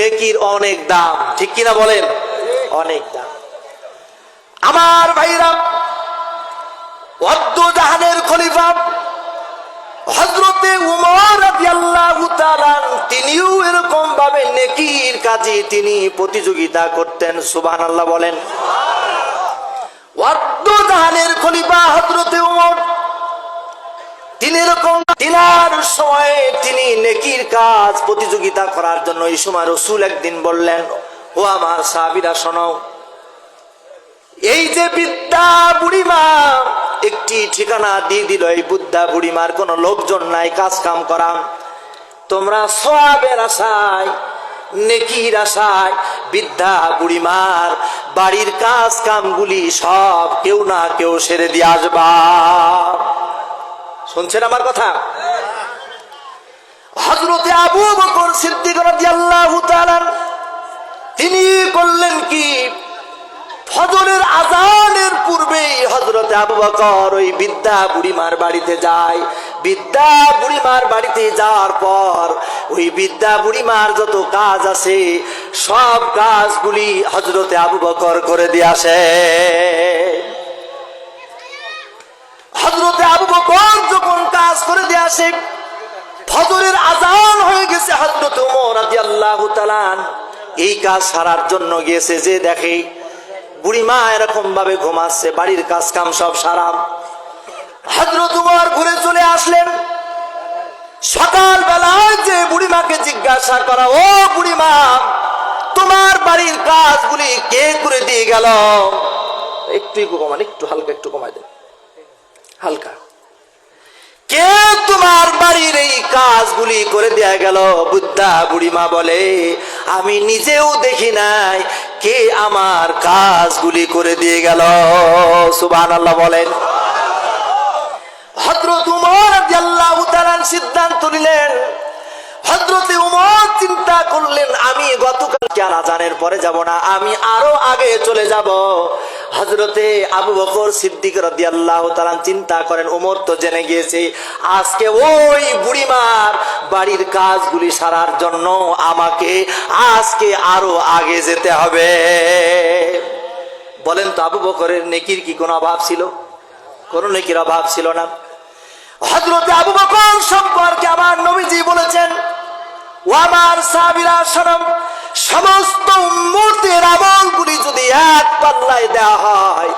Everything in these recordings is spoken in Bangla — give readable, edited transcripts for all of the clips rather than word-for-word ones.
নেকির অনেক দাম, ঠিক কিনা বলেন? অনেক দাম। আমার ভাইরা, জাহানের খলিফা হযরতে উমর রাদিয়াল্লাহু তাআলা তিনিও এরকম ভাবে নেকির কাজে তিনি প্রতিযোগিতা করতেন। সুবহানাল্লাহ বলেন। জাহানের খলিফা হযরতে উমর তিনি এরকম তিনার সময়ে তিনি নেকির কাজ প্রতিযোগিতা করার জন্য এই সময় রাসূল একদিন বললেন, ও আমার সাহাবীরা শোনো, এই যে বৃদ্ধা বুড়িমা একটি ঠিকানা দিয়ে দিল, এই বৃদ্ধা বুড়িমার কোনো লোকজন নাই কাজ কাম করা, তোমরা সওয়াবের আশায় নেকির আশায় বৃদ্ধা বুড়িমার বাড়ির কাজ কামগুলি সব কেউ না কেউ সেরে দিয়ে আসবা। শুনছেন আমার কথা? হযরতে আবু বকর সিদ্দিক রাদিয়াল্লাহু তাআলা তিনি করলেন কি, ফজরের আযানের পূর্বেই হযরতে আবু বকর ওই বৃদ্ধা বুড়িমার বাড়িতে যায়। বৃদ্ধা বুড়িমার বাড়িতে যাওয়ার পর ওই বৃদ্ধা বুড়িমার যত কাজ আছে সব কাজগুলি হযরতে আবু বকর করে দিয়ে আসে। হযরতে আবু বকর যখন কাজ করে দিয়ে আসে, ফজরের আযান হয়ে গেছে। হযরত ওমর রাদিয়াল্লাহু তাআলা এই কাজ সারার জন্য গিয়েছে, যে দেখে বুড়িমা এরকম ভাবে ঘুমাচ্ছে, বাড়ির কাজ কাম সব সারাম। হযরত ওমর ঘুরে চলে আসলেন। সকাল বেলায় যে বুড়িমাকে জিজ্ঞাসা করা, ও বুড়িমা, তোমার বাড়ির কাজগুলি কে করে দিয়ে গেল? একটু কমান, একটু হালকা একটু কমাই দেন, হালকা। কে তোমার বাড়ির এই কাজগুলি করে দেয়া গেল? বৃদ্ধা বুড়িমা বলে, আমি নিজেও দেখি নাই কে আমার কাজগুলি করে দিয়ে গেল। সুবহানাল্লাহ বলেন। হযরত ওমর রাদিয়াল্লাহু তাআলা সিদ্ধান্ত নিলেন। হযরত ওমর চিন্তা করলেন, আমি গতকালকে আযানের পরে যাব না, আমি আরো আগে চলে যাব। হযরতে আবু বকর সিদ্দিক রাদিয়াল্লাহু তাআলা চিন্তা করেন, ওমর তো জেনে গিয়েছে আজকে ওই বুড়িমার বাড়ির কাজগুলি সারার জন্য আমাকে আজকে আরো আগে যেতে হবে। বলেন তো, আবু বকরের নেকির কি কোনো অভাব ছিল? কোনো নেকির অভাব ছিল না। হযরতে আবু বকর সম্পর্কে আমার নবীজি বলেছেন, ও আমার সাহাবীরা শোনো, সমস্ত উম্মতের আমলগুলি যদি এক পাল্লায় দেওয়া হয়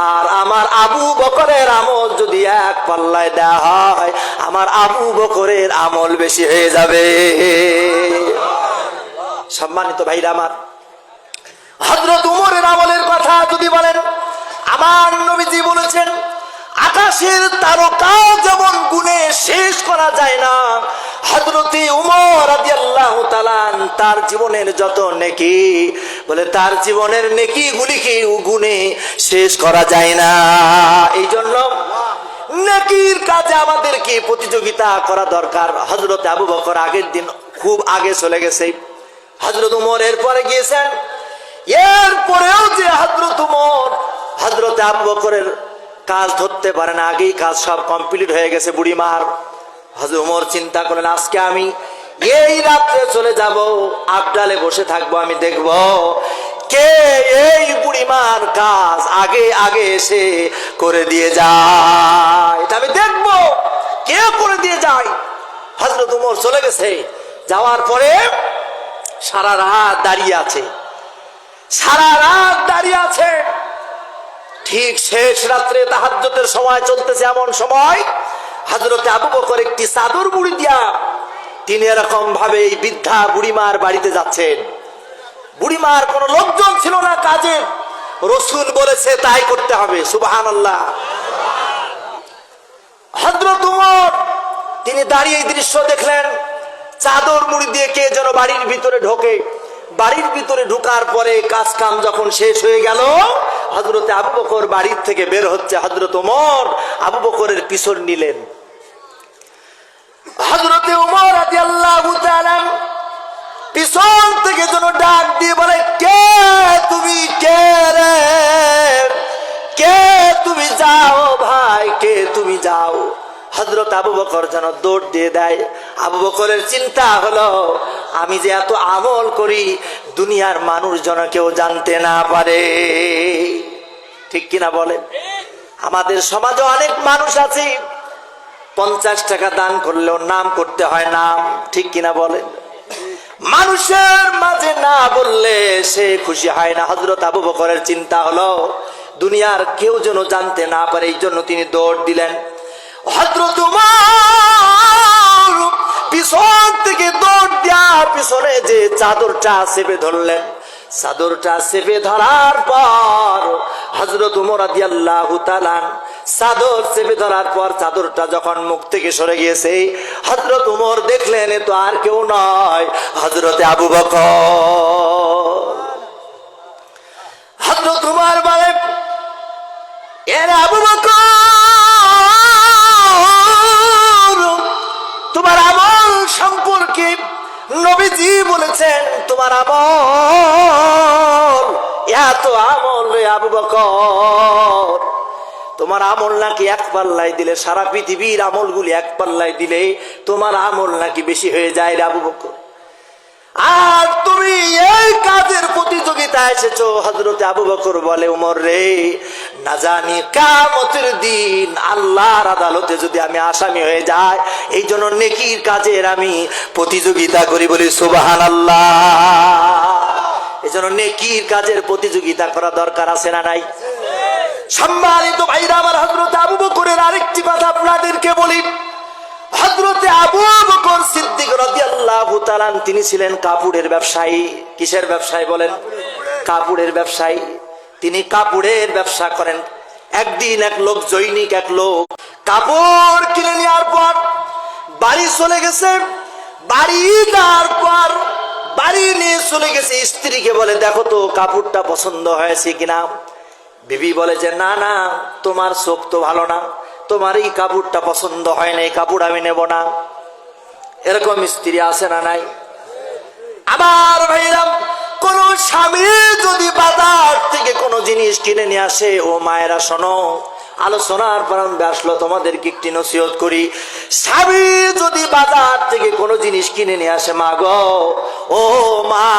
আর আমার আবু বকরের আমল যদি এক পাল্লায় দেওয়া হয়, আমার আবু বকরের আমল বেশি হয়ে যাবে। সম্মানিত ভাইরা আমার, হযরত উমরের আমলের কথা যদি বলেন, আমার নবীজি বলেছেন, আকাশের তারকা যেমন গুণে শেষ করা যায় না, হযরতে উমর রাদিয়াল্লাহু তাআলা তার জীবনের যত নেকি, বলে তার জীবনের নেকি গুলিকে গুণে শেষ করা যায় না। এই জন্য নেকির কাজে আমাদেরকে প্রতিযোগিতা করা দরকার। হযরতে আবু বকর আগের দিন খুব আগে চলে গেছে, হযরত উমর এরপরে গিয়েছেন। এরপরেও যে হযরত উমর হযরতে আবু বকরের কাজ ধরতে পারে না, আগেই কাজ সব কমপ্লিট হয়ে গেছে বুড়িমার। হযরত ওমর চিন্তা করলেন, আজকে আমি এই রাত্রে চলে যাব, আবডালে বসে থাকবো, আমি দেখব কে এই বুড়িমার কাজ আগে আগে এসে করে দিয়ে যায়, এটা আমি দেখবো কে করে দিয়ে যায়। হযরত ওমর চলে গেছে, যাওয়ার পরে সারা রাত দাঁড়িয়ে আছে, সারা রাত দাঁড়িয়ে আছে। ঠিক শেষ রাত্রে তাহাজ্জুদের সময় চলতেছে, এমন সময় হযরতে আবু বকর একটি চাদর মুড়ি দিয়া তিনি এরকম ভাবে এই বৃদ্ধা বুড়িমার বাড়িতে যাচ্ছেন। বুড়িমার কোনো লোকজন ছিল না কাজে, রাসূল বলেছে তাই করতে হবে। সুবহানাল্লাহ। হযরত ওমর তিনি দাঁড়িয়ে এই দৃশ্য দেখলেন, চাদর মুড়ি দিয়ে কে যেন বাড়ির ভিতরে ঢোকে। বাড়ির ভিতরে ঢোকার পরে কাজ কাম যখন শেষ হয়ে গেল, হযরতে আবু বকর বাড়ির থেকে বের হচ্ছে, হযরত ওমর আবু বকরের পিছন নিলেন। হযরতে ওমর রাদিয়াল্লাহু তাআলা পিছন থেকে যেন ডাক দিয়ে বলে, কে তুমি, কে রে, কে তুমি, যাও ভাই, কে তুমি, যাও। হযরত আবু বকর যেন দৌড় দিয়ে দেয়। আবু বকরের চিন্তা হলো, আমি যে এত আমল করি দুনিয়ার মানুষ যেন কেউ জানতে না পারে। ঠিক কিনা বলেন? আমাদের সমাজে অনেক মানুষ আছে 50 টাকা দান করলেও নাম করতে হয় নাম। ঠিক কিনা বলেন? মানুষের মাঝে না বললে সে খুশি হয় না। হযরত আবু বকরের চিন্তা হলো দুনিয়ার কেউ যেন জানতে না পারে, এই জন্য তিনি দৌড় দিলেন। হযরত উমর পিছন থেকে দৌড় দিয়া পিছনে যে চাদরটা চেপে ধরলেন। চাদরটা চেপে ধরার পর হযরত উমর রাদিয়াল্লাহু তাআলা চাদর চেপে ধরার পর চাদরটা যখন মুখ থেকে সরে গিয়েছে, হযরত উমর দেখলেন এ তো আর কেউ নয়, হযরতে আবু বকর। হযরত উমর বলেন, এর আবু বকর, তোমার আমল সম্পর্কে নবীজি বলেছেন তোমার আমল এত আমল রে আবু বকর, তোমার আমল নাকি এক পাল্লায় দিলে, সারা পৃথিবীর আমলগুলি এক পাল্লায় দিলে তোমার আমল নাকি বেশি হয়ে যায় রে আবু বকর। আর তুমি এই কাজের প্রতিযোগিতায় এসেছো। হযরত আবু বকর বলে, উমর রে, না জানি কিয়ামতের দিন আল্লাহর আদালতে যদি আমি আসামি হয়ে যাই, এই জন্য নেকির কাজের আমি প্রতিযোগিতা করি। বলি সুবহানাল্লাহ। এই জন্য নেকির কাজের প্রতিযোগিতা করা দরকার আছে না নাই? সম্মানিত ভাইরা আমার, হযরত আবু বকরের আরেকটি কথা আপনাদেরকে বলি। হযরতে আবু বকর সিদ্দিক রাদিয়াল্লাহু তাআলা তিনি ছিলেন কাপড়ের ব্যবসায়ী। কিসের ব্যবসায়ী বলেন? কাপড়ের ব্যবসায়ী। তিনি কাপড়ের ব্যবসা করেন। একদিন এক লোক, জৈনিক এক লোক, কাপড় কিনে নেওয়ার পর বাড়ি চলে গেছে। বাড়ি যাওয়ার পর বাড়ি নিয়ে চলে গেছে, স্ত্রীকে বলে, দেখো তো কাপড়টা পছন্দ হয়েছে কিনা। বিবি বলে যে না না, তোমার চোখ তো ভালো না, তোমার এই কাপড়টা পছন্দ হয় না, এই কাপড় আমি নেব না। এরকম স্ত্রী আছে না নাই? আমার ভাইরা, কোন স্বামী যদি বাজার থেকে কোন জিনিস কিনে নিয়ে আসে, ও মায়েরা শোনো, আলোচনার প্রারম্ভে আসলো তোমাদেরকে একটি নসিহত করি। স্বামী যদি বাজার থেকে কোনো জিনিস কিনে নিয়ে আসে, মা গো, ও মা,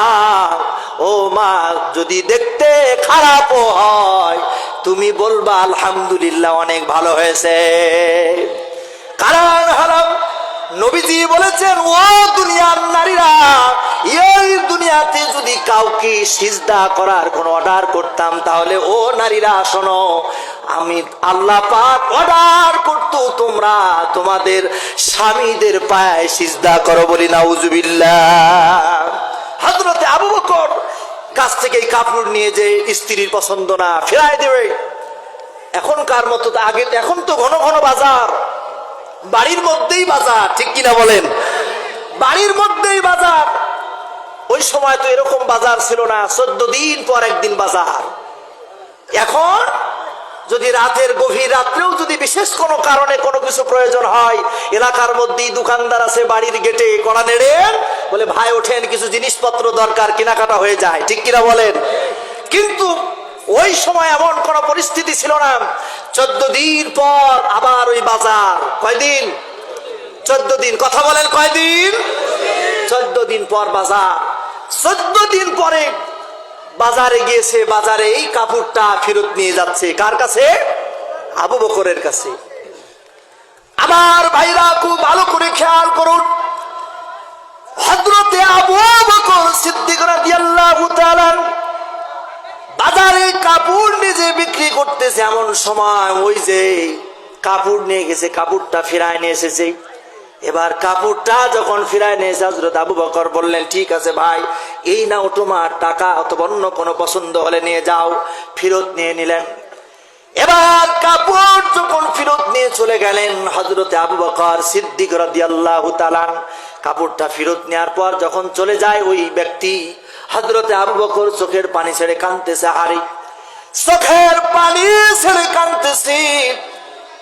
ও মা, যদি দেখতে খারাপ হয় তুমি বলবা আলহামদুলিল্লাহ, অনেক ভালো হয়েছে। কারণ হলো নবীজি বলেছেন, ও দুনিয়ার নারীরা, এই দুনিয়াতে যদি কাউকে সিজদা করার কোন অর্ডার করতাম, তাহলে ও নারীরা শোনো, আমি আল্লাহ পাক অর্ডার করতো তোমরা তোমাদের স্বামীদের পায়ে সিজদা করো। বলি নাউজুবিল্লাহ। হযরতে আবু বকর কাছ থেকে এই কাপড় নিয়ে যে স্ত্রীর পছন্দ না, ফেরাই দেবে। এখনকার মতো তো আগে, এখন তো ঘন ঘন বাজার, বাড়ির মধ্যেই বাজার। ঠিক কিনা বলেন? বাড়ির মধ্যেই বাজার। ওই সময় তো এরকম বাজার ছিল না, 14 দিন পর একদিন বাজার। এখন যদি রাতের গভীর রাত্রেও যদি বিশেষ কোনো কারণে কোনো কিছু প্রয়োজন হয়, এলাকার মধ্যেই দোকানদার আছে, বাড়ির গেটে কড়া নেড়েন, বলে ভাই ওঠেন, কিছু জিনিসপত্র দরকার, কেনাকাটা হয়ে যায়। ঠিক কিনা বলেন? কিন্তু ওই সময় এমন কোন পরিস্থিতি ছিল না। 14 দিন পর আবার ওই বাজার। কয়দিন? 14 দিন। কথা বলেন, কয়দিন? 14 দিন পর বাজার। 14 দিন পরে বাজারে গিয়েছে, বাজারে এই কাপড়টা ফেরত নিয়ে যাচ্ছে। কার কাছে? আবু বকরের কাছে। আমার ভাইরা খুব ভালো করে খেয়াল করুন, হযরতে আবু বকর সিদ্দিক রাদিয়াল্লাহু তাআলা বাজারে কাপড় নিজে বিক্রি করতেছে। এমন সময় ওই যে কাপড় নিয়ে গেছে, কাপড়টা ফিরায় নিয়ে এসেছে। এবার কাপড়টা যখন ফিরায় নিয়ে এসে হযরত আবু বকর বললেন, ঠিক আছে ভাই, এই নাও তোমার টাকা, অথবা অন্য কোনো পছন্দ হলে নিয়ে যাও। ফেরত নিয়ে নিলেন। এবার কাপড় যখন ফেরত নিয়ে চলে গেলেন, হযরতে আবু বকর সিদ্দিক রাদিয়াল্লাহু তাআলা কাপড়টা ফেরত নেওয়ার পর যখন চলে যায়, ওই ব্যক্তি হযরতে আবু বকর চোখের পানি ছেড়ে কাঁদতেছে। আরে চোখের পানি ছেড়ে কাঁদতেছে।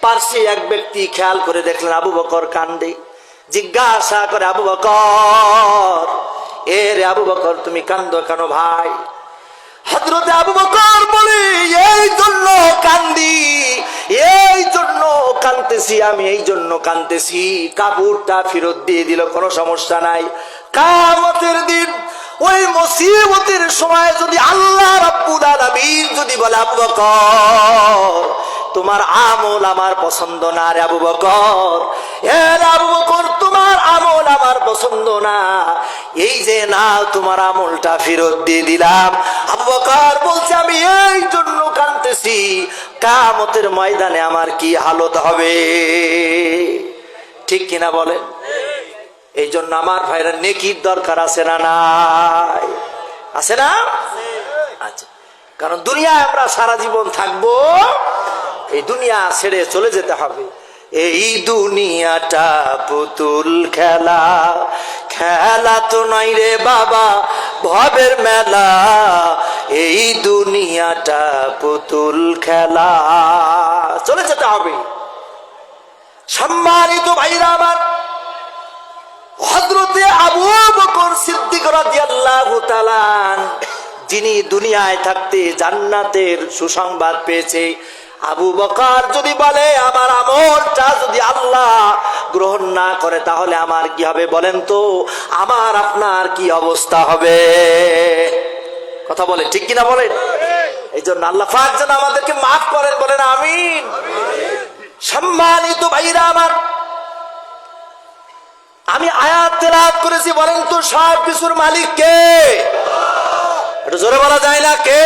পার্শ্বে এক ব্যক্তি খেয়াল করে দেখলেন আবু বকর কান্দে। জিজ্ঞাসা করে, আবু বকর, এ রে আবু বকর, তুমি কান্দো কেন ভাই? হযরতে আবু বকর বলে, এই জন্য কান্দি, এই জন্য কাঁদতেছি, আমি এই জন্য কাঁদতেছি, কাপড়টা ফেরত দিয়ে দিল, কোনো সমস্যা নাই, কিয়ামতের দিন ওই মুসিবতের সময় যদি আল্লাহ রাব্বুল আলামিন যদি বলে আবু বকর তোমার আমল আমার পছন্দ না রে আবু বকর, এ আবু বকর তোমার আমল আমার পছন্দ না, এই যে না তোমার আমলটা ফেরত দিয়ে দিলাম। আবু বকর বলছে আমি এই জন্য কাঁদতেছি, কিয়ামতের ময়দানে আমার কি হালত হবে। ঠিক কিনা বলেন? এই জন্য আমার ভাইরা নেকির দরকার আছে না নাই? আছে না? আচ্ছা, কারণ দুনিয়ায় আমরা সারা জীবন থাকবো, এই দুনিয়া ছেড়ে চলে যেতে হবে। এই দুনিয়াটা পুতুল খেলা, খেলা তো নয় রে বাবা ভবের মেলা, এই দুনিয়াটা পুতুল খেলা, চলে যেতে হবে। সম্মানিত ভাইরা আমার, হযরতে আবু বকর সিদ্দিক রাদিয়াল্লাহু তাআলা যিনি দুনিয়ায় থাকতে জান্নাতের সুসংবাদ পেয়েছে, আবু বকর যদি বলে আমার আমলটা যদি আল্লাহ গ্রহণ না করে তাহলে আমার কি হবে বলেন তো? আমার আপনার কি অবস্থা হবে? কথা বলে ঠিক কিনা বলেন? এই জন্য আল্লাহ পাক যেন আমাদেরকে মাফ করেন, বলেন আমিন। সম্মানিত ভাইরা আমার, আমি আয়াত তেলাওয়াত করেছি, বলেন তো সব কিছুর মালিক কে? একটু জোরে বলা যায় না কে?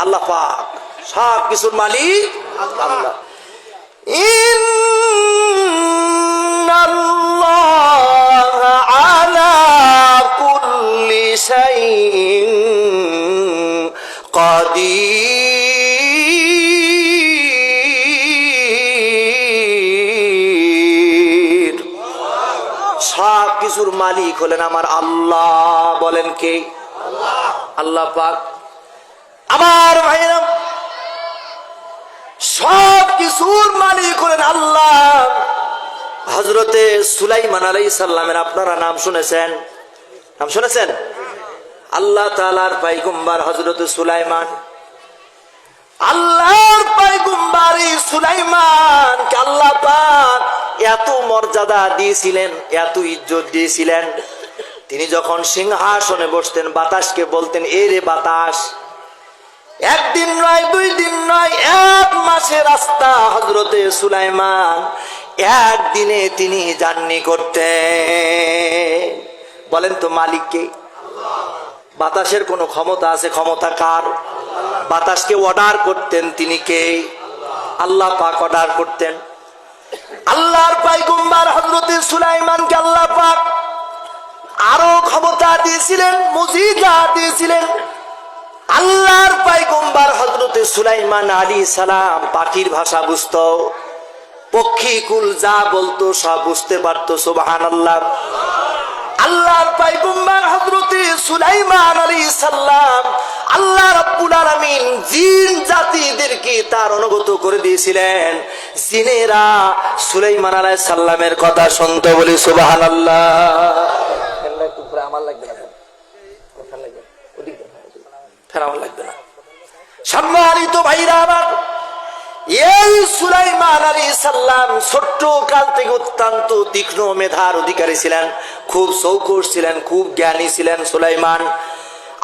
আল্লাহ পাক, সব কিছুর মালিক আল্লাহ। ইন্নাল্লাহা আলা কুল্লি শাইইন কাদির। সব কিছুর মালিক হলেন আমার আল্লাহ, বলেন কে? আল্লাহ পাক। আমার ভাইরা, সব কিছুর মালিক হলেন আল্লাহ। হযরতে সুলাইমান আলাইহিস সালামের আপনারা নাম শুনেছেন? নাম শুনেছেন? আল্লাহ তাআলার পয়গম্বর হযরতে সুলাইমান, আল্লাহর পয়গম্বর সুলাইমানকে আল্লাহ পাক এত মর্যাদা দিয়েছিলেন, এত ইজ্জত দিয়েছিলেন, তিনি যখন সিংহাসনে বসতেন বাতাসকে বলতেন এ রে বাতাস, একদিন নয় দুই দিন নয়, এক মাসের রাস্তা হযরতে সুলাইমান একদিনে তিনি জার্নি করতেন। বলেন তো মালিক কে? বাতাসের কোনো ক্ষমতা আছে? ক্ষমতা কার? বাতাসকে অর্ডার করতেন তিনি কে? আল্লাহ পাক অর্ডার করতেন। আল্লাহর পয়গম্বর হযরতে সুলাইমানকে আল্লাহ পাক আরো ক্ষমতা দিয়েছিলেন, মুজিজা দিয়েছিলেন। আল্লাহর পয়গম্বর হযরতে সুলাইমান আলাইহিস সালাম পাখির ভাষা বুঝতো, পক্ষী কুল যা বলতো সব বুঝতে পারতো। সুবহানাল্লাহ। আল্লাহর পয়গম্বর হযরতে সুলাইমান আলাইহিস সালাম আল্লাহ রাব্বুল আলামিন জিন জাতিদেরকে তার অনুগত করে দিয়েছিলেন, জিনেরা সুলাইমান আলাইহিস সালামের কথা শুনতো। বলি সুবহানাল্লাহ। আমার লাগবে না, ফেরাও লাগবে না। সম্মানিত ভাইরা আমার, এই সুলাইমান আলাইহিস সালাম ছোট্ট কাল থেকে অত্যন্ত তীক্ষ্ণ মেধার অধিকারী ছিলেন, খুব চৌকস ছিলেন, খুব জ্ঞানী ছিলেন সুলাইমান।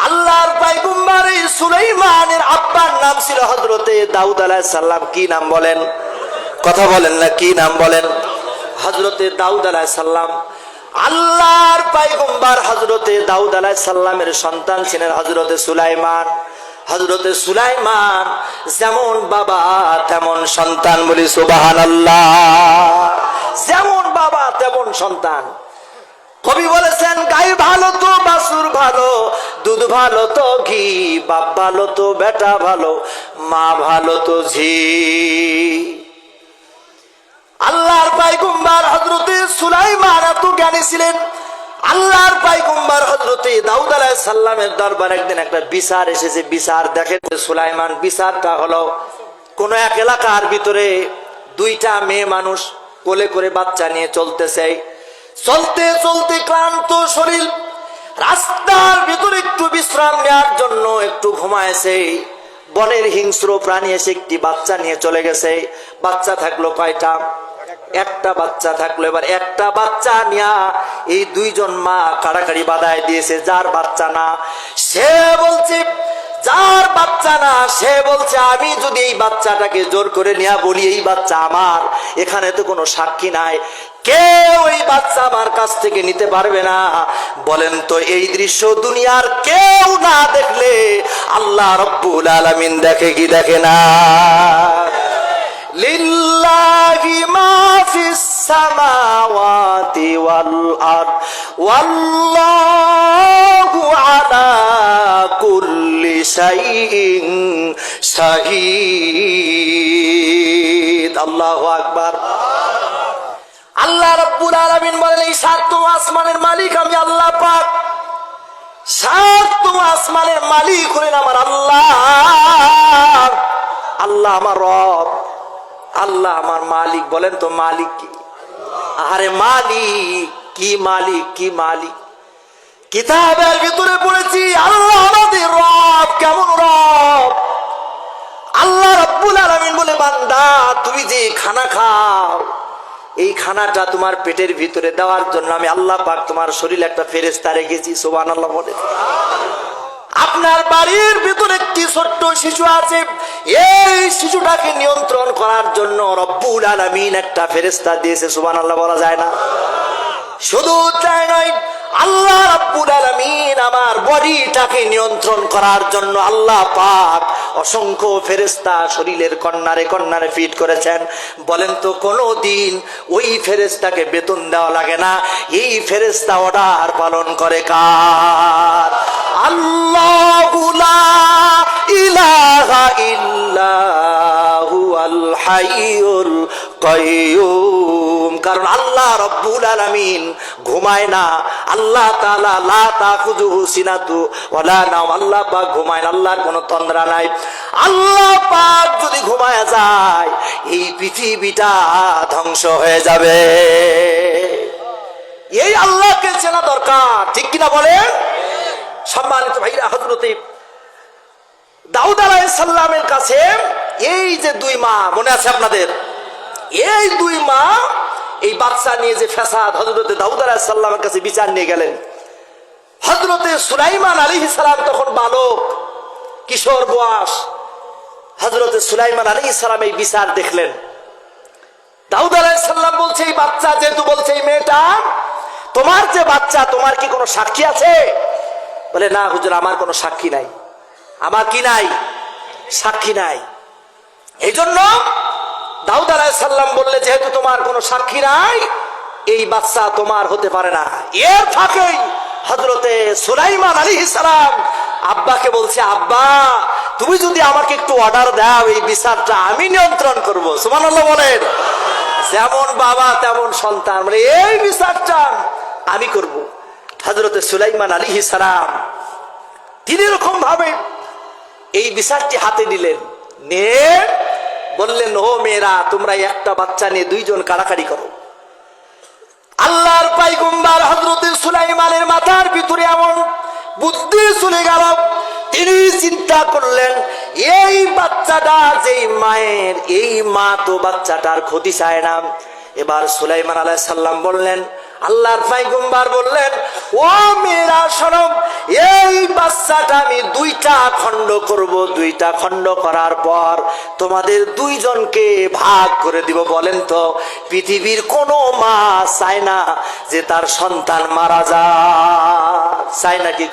আল্লাহর পয়গম্বর সুলাইমানের আব্বার নাম ছিল হযরতে দাউদ আলাইহিস সালাম। কি নাম বলেন? কথা বলেন না, কি নাম বলেন? হযরতে দাউদ আলাইহিস সালাম। আল্লাহর পয়গম্বর হযরতে দাউদ আলাইহিস সালামের সন্তান ছিলেন হযরতে সুলাইমান। হযরতে সুলাইমান যেমন বাবা তেমন সন্তান। বলি সুবহানাল্লাহ। যেমন বাবা তেমন সন্তান। কবি বলেছেন গাই ভালো তো বাছুর ভালো, দুধ ভালো তো ঘি, বাপ ভালো তো বেটা ভালো, মা ভালো তো ঝি। আল্লাহর পয়গম্বর হযরতে সুলাইমান এত জ্ঞানী ছিলেন। আল্লাহর পয়গম্বর হযরতে দাউদ আলাইহিস সালামের দরবারে একদিন একটা বিচার এসেছে। বিচার দেখে সুলাইমান, বিচারটা হলো কোন এক এলাকার ভিতরে দুইটা মেয়ে মানুষ কোলে করে বাচ্চা নিয়ে চলতেছে। চলতে চলতে ক্লান্ত শরীর, রাস্তার ভিতরে একটু বিশ্রাম নেওয়ার জন্য একটু ঘুমায়েছে। বনের হিংস্র প্রাণী এসে একটি বাচ্চা নিয়ে চলে গেছে। বাচ্চা থাকলো কয়টা? একটা বাচ্চা থাকলো। এবার একটা বাচ্চা নিয়া এই দুইজন মা কাড়াকাড়ি বাধায় দিয়েছে। যার বাচ্চা না সে বলছে, যার বাচ্চা না সে বলছে আমি যদি এই বাচ্চাটাকে জোর করে নিয়ে বলি এই বাচ্চা আমার, এখানে তো কোনো সাক্ষী নাই, কেউ এই বাচ্চা আমার কাছ থেকে নিতে পারবে না। বলেন তো এই দৃশ্য দুনিয়ার কেউ না দেখলে আল্লাহ রব্বুল আলামিন দেখে কি দেখে না? লিল্লাহি মা ফিস সামাওয়াতি ওয়াল আরদ ওয়াল্লাহু আলা কুল্লি শাইইন শাহীদ। আল্লাহু আকবার। আল্লাহ রাব্বুল আলামিন বলেন এই সাত আসমানের মালিক আমি আল্লাহ পাক। সাত আসমানের মালিক হলেন আমার আল্লাহ। আল্লাহ আমার রব, আল্লাহ আমার মালিক। বলেন তো মালিক কি? আরে মালিক কি, মালিক কি মালিক? কিতাবের ভিতরে পড়েছি আল্লাহ আমাদের রব। কেমন রব? আল্লাহ রাব্বুল আলামিন বলে বান্দা তুমি যে খানা খাও এই খানাটা তোমার পেটের ভিতরে দেওয়ার জন্য আমি আল্লাহ পাক তোমার শরীরে একটা ফেরেশতা রেখেছি। সুবহানাল্লাহ বলে। আপনার বাড়ির ভিতরে একটি ছোট্ট শিশু আছে, এই শিশুটাকে নিয়ন্ত্রণ করার জন্য রব্বুল আলামিন একটা ফেরেশতা দিয়েছে। সুবহানাল্লাহ বলা যায় না? শুধু তাই নয়, আল্লাহ রাব্বুল আলামিন আমার বডিটাকে নিয়ন্ত্রণ করার জন্য আল্লাহ পাক অসংখ্য ফেরেশতা শরীরের কর্নারে কর্নারে ফিট করেছেন। বলেন তো কোনদিন ওই ফেরেশতাকে বেতন দেওয়া লাগে না? এই ফেরেশতা অর্ডার পালন করে কার? আল্লাহু লা ইলাহা ইল্লা হুয়াল হাইয়ুল কাইয়ুম। কারণ আল্লাহ রব্বুল আলামিন ঘুমায় না। আল্লাহ তাআলা লা তাখুযুহু সিনাতু ওয়ালা নাওম। আল্লাহ পাক ঘুমায় না, আল্লাহর কোনো তন্দ্রা নাই। আল্লাহ পাক যদি ঘুমায় যায় এই পৃথিবীটা ধ্বংস হয়ে যাবে। এই আল্লাহকে চেনা দরকার, ঠিক কিনা বলেন? সম্মানিত ভাইরা, হযরত দাউদ আলাইহিস সালামের কাছে এই যে দুই মা, মনে আছে আপনাদের? এই দুই মা এই বাচ্চা নিয়ে যে ফ্যাসাদ, হযরত দাউদ আলাইহিস সালামের কাছে বিচার নিয়ে গেলেন। হযরত সুলাইমান আলাইহিস সালাম তখন বালক, কিশোর বয়স। হযরত সুলাইমান আলাইহিস সালাম এই বিচার দেখলেন। দাউদ আলাইহিস সালাম বলছে এই বাচ্চা যেহেতু বলছে এই মেয়েটা তোমার যে বাচ্চা, তোমার কি কোনো সাক্ষী আছে? বলে না হুজুর, আমার কোনো সাক্ষী নাই। আমার কি নাই? সাক্ষী নাই। এই জন্য দাউদ আলাইহিস সালাম বললে যেহেতু তোমার কোনো সাক্ষী নাই এই বাচ্চা তোমার হতে পারে না। এর ফাঁকেই হযরতে সুলাইমান আলাইহিস সালাম আব্বাকে বলছে, আব্বা তুমি যদি আমাকে একটু অর্ডার দাও এই বিচারটা আমি নিয়ন্ত্রণ করব। সুবহানাল্লাহ বলেন। যেমন বাবা তেমন সন্তান, মানে এই বিচারটা আমি করব। হযরতে সুলাইমান আলাইহিস সালাম তিনি এরকম ভাবে এই বিচারটি হাতে নিলেন, নিয়ে বললেন ও মেয়েরা তোমরা একটা বাচ্চা নিয়ে দুইজন কাড়াকাড়ি করো। আল্লাহর পয়গম্বর হযরত সুলাইমানের মাথার ভিতরে এমন বুদ্ধি চলে গেল, তিনি চিন্তা করলেন এই বাচ্চাটা যেই মায়ের, এই মা তো বাচ্চাটার ক্ষতি চায় না। এবার সুলাইমান আলাইহিস সালাম বললেন, আল্লাহর পয়গম্বর বললেন ও মেয়েরা শোনো, এই বাচ্চাটা আমি দুইটা খণ্ড করব। দুইটা খণ্ড করার পর তোমাদের দুইজনকে ভাগ করে দিব। বলেন তো পৃথিবীর কোনো মা চায় না যে তার সন্তান মারা যায়? চায় না কি?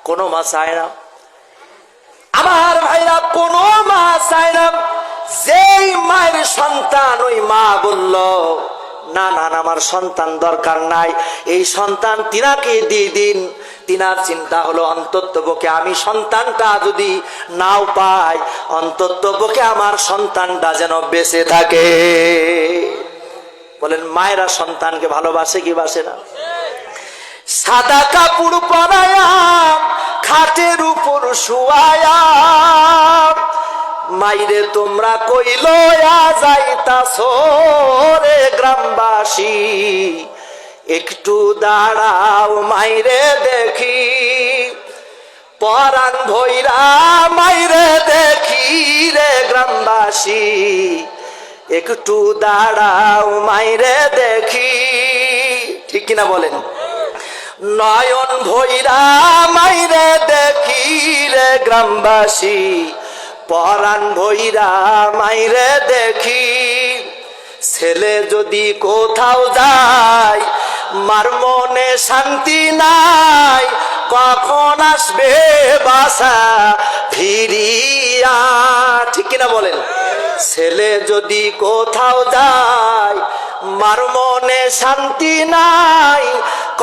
কোনো মা চায় না। আমার ভাইরা, কোনো মা চায় না। যেই মায়ের সন্তান ওই মা বলল না না না আমার সন্তান দরকার নাই, এই সন্তান তিনাকে দিয়ে দিন। তিনার চিন্তা হলো অন্তত পক্ষে আমি সন্তানটা যদি নাও পাই অন্তত পক্ষে আমার সন্তানটা যেন বেঁচে থাকে। বলেন মায়েরা সন্তানকে ভালোবাসে কি বাসে না? সাদা কাপড় পরায়া খাটের উপর শুয়ায়া মাইরে তোমরা কইল যাইতাছো রে গ্রামবাসী, একটু দাঁড়াও মাইরে দেখি, পরাণ ভৈরা মাইরে দেখি রে গ্রামবাসী, একটু দাঁড়াও মাইরে দেখি, ঠিক কিনা বলেন? নয়ন ভৈরা মাইরে দেখি রে গ্রামবাসী, পরাণ ভৈরা মাইরে দেখি। ছেলে যদি কোথাও যায় মার মনে শান্তি নাই, কখন আসবে বাসা ফিরিয়া, ঠিক কিনা বলেন? ছেলে যদি কোথাও যায় মার মনে শান্তি নাই,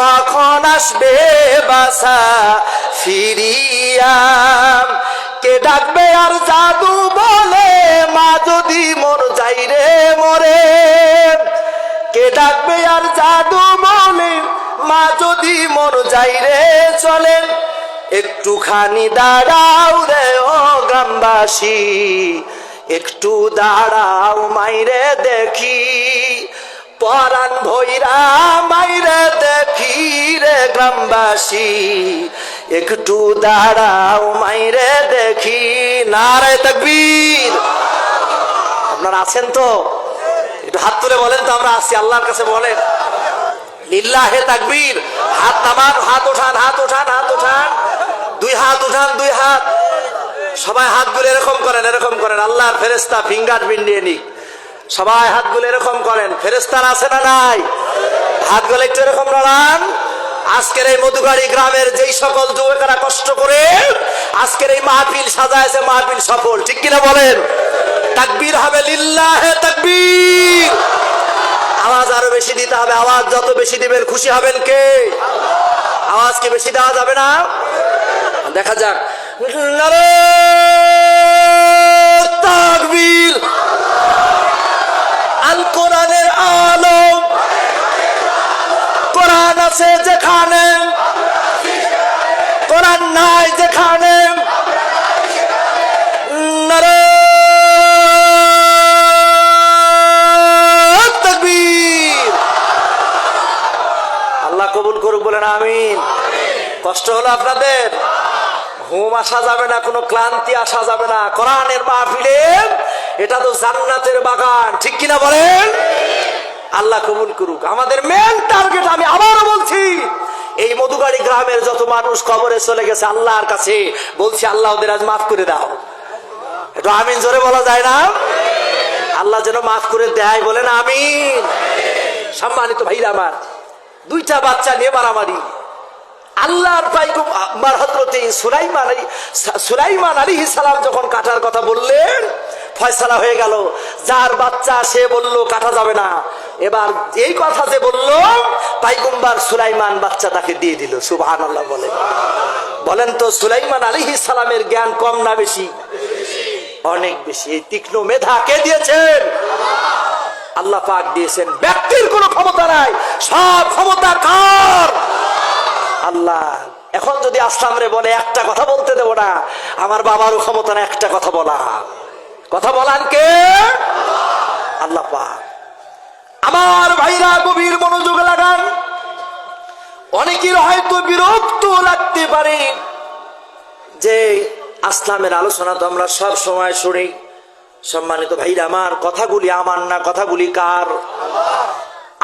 কখন আসবে বাসা ফিরিয়া। কে ডাকবে আর জাদু বলে মা যদি মর যাই রে মরে, কে ডাকবে আর জাদু বলে মা যদি মর যাই রে চলেন। একটুখানি দাঁড়াও রে ও গ্রামবাসী, একটু দাঁড়াও মাইরে দেখি, পরাণ ভৈরা মাইরে দেখি রে গ্রামবাসী, একটু দাঁড়াও মাইরে দেখি। নারে তাকবীর। আপনারা আছেন তো? একটু হাত তুলে বলেন তো আমরা আছি আল্লাহর কাছে বলেন লিল্লাহে তাকবীর। হাত নামান, হাত ওঠান, হাত ওঠান, হাত ওঠান, দুই হাত উঠান, দুই হাত। সবাই হাতগুলো এরকম করেন, এরকম করেন। আল্লাহর ফেরেশতা ফিঙ্গার প্রিন্ট নিয়ে নিক। সবাই হাতগুলো এরকম করেন। ফেরেশতার আছে না নাই? হাতগুলো একটু এরকম নড়ান। আজকের এই মধুগাড়ি গ্রামের যেই সকল যুবকেরা কষ্ট করে আজকের এই মাহফিল সাজাইছে, মাহফিল সফল, ঠিক কিনা বলেন? তাকবীর হবে লিল্লাহে তাকবীর। আওয়াজ আরো বেশি দিতে হবে। আওয়াজ যত বেশি দিবেন খুশি হবেন কে? আওয়াজ কি বেশি দেওয়া যাবে না? দেখা যাক। নারে তাকবীর। আল কোরআনের আলো, কোরআন আছে যেখানে, কোরআন নাই যেখানে। নারে তাকবীর। আল্লাহ কবুল করুক, বলেন আমিন। কষ্ট হলো আপনাদের? ঘুম আসা যাবে না, কোনো ক্লান্তি আসা যাবে না। কোরআনের মাহফিলে এটা তো জান্নাতের বাগান, ঠিক কিনা বলেন? আল্লাহ কবুল করুক। আমাদের মেন টার্গেট, আমি আবারও বলছি, এই মধুগাড়ি গ্রামের যত মানুষ কবরে চলে গেছে আল্লাহর কাছে বলছি, আল্লাহ ওদের আজ মাফ করে দাও। এটা আমিন জোরে বলা যায় না? আল্লাহ যেন মাফ করে দেয়, বলেন আমিন। সম্মানিত ভাইরা আমার, দুইটা বাচ্চা নিয়ে মারামারি। আল্লাহর পয়গম্বর হযরত সুলাইমান আলাইহিস সালাম যখন কাটার কথা বললেন, ফয়সালা হয়ে গেল। যার বাচ্চা সে বলল কাটা যাবে না। এবার এই কথা যে বলল পয়গম্বর সুলাইমান বাচ্চা তাকে দিয়ে দিল। সুবহানাল্লাহ বলেন। বলেন তো সুলাইমান আলাইহিস সালামের জ্ঞান কম না বেশি? অনেক বেশি। এই তীক্ষ্ণ মেধা কে দিয়েছেন? আল্লাহ পাক দিয়েছেন। ব্যক্তির কোনো ক্ষমতা নাই, সব ক্ষমতা কার? আল্লাহ। এখন যদি আসলাম রে বলে একটা কথা বলতে দেব না, আমার বাবারও ক্ষমতা না একটা কথা বলা। কথা বলান কে? আল্লাহ পাক। আমার ভাইরা গভীর মনোযোগ লাগান। অনেকের হয়তো বিরক্ত লাগতে পারে যে আসলামের আলোচনা তো আমরা সব সময় শুনি। সম্মানিত ভাইরা আমার, কথাগুলি আমার না, কথাগুলি কার?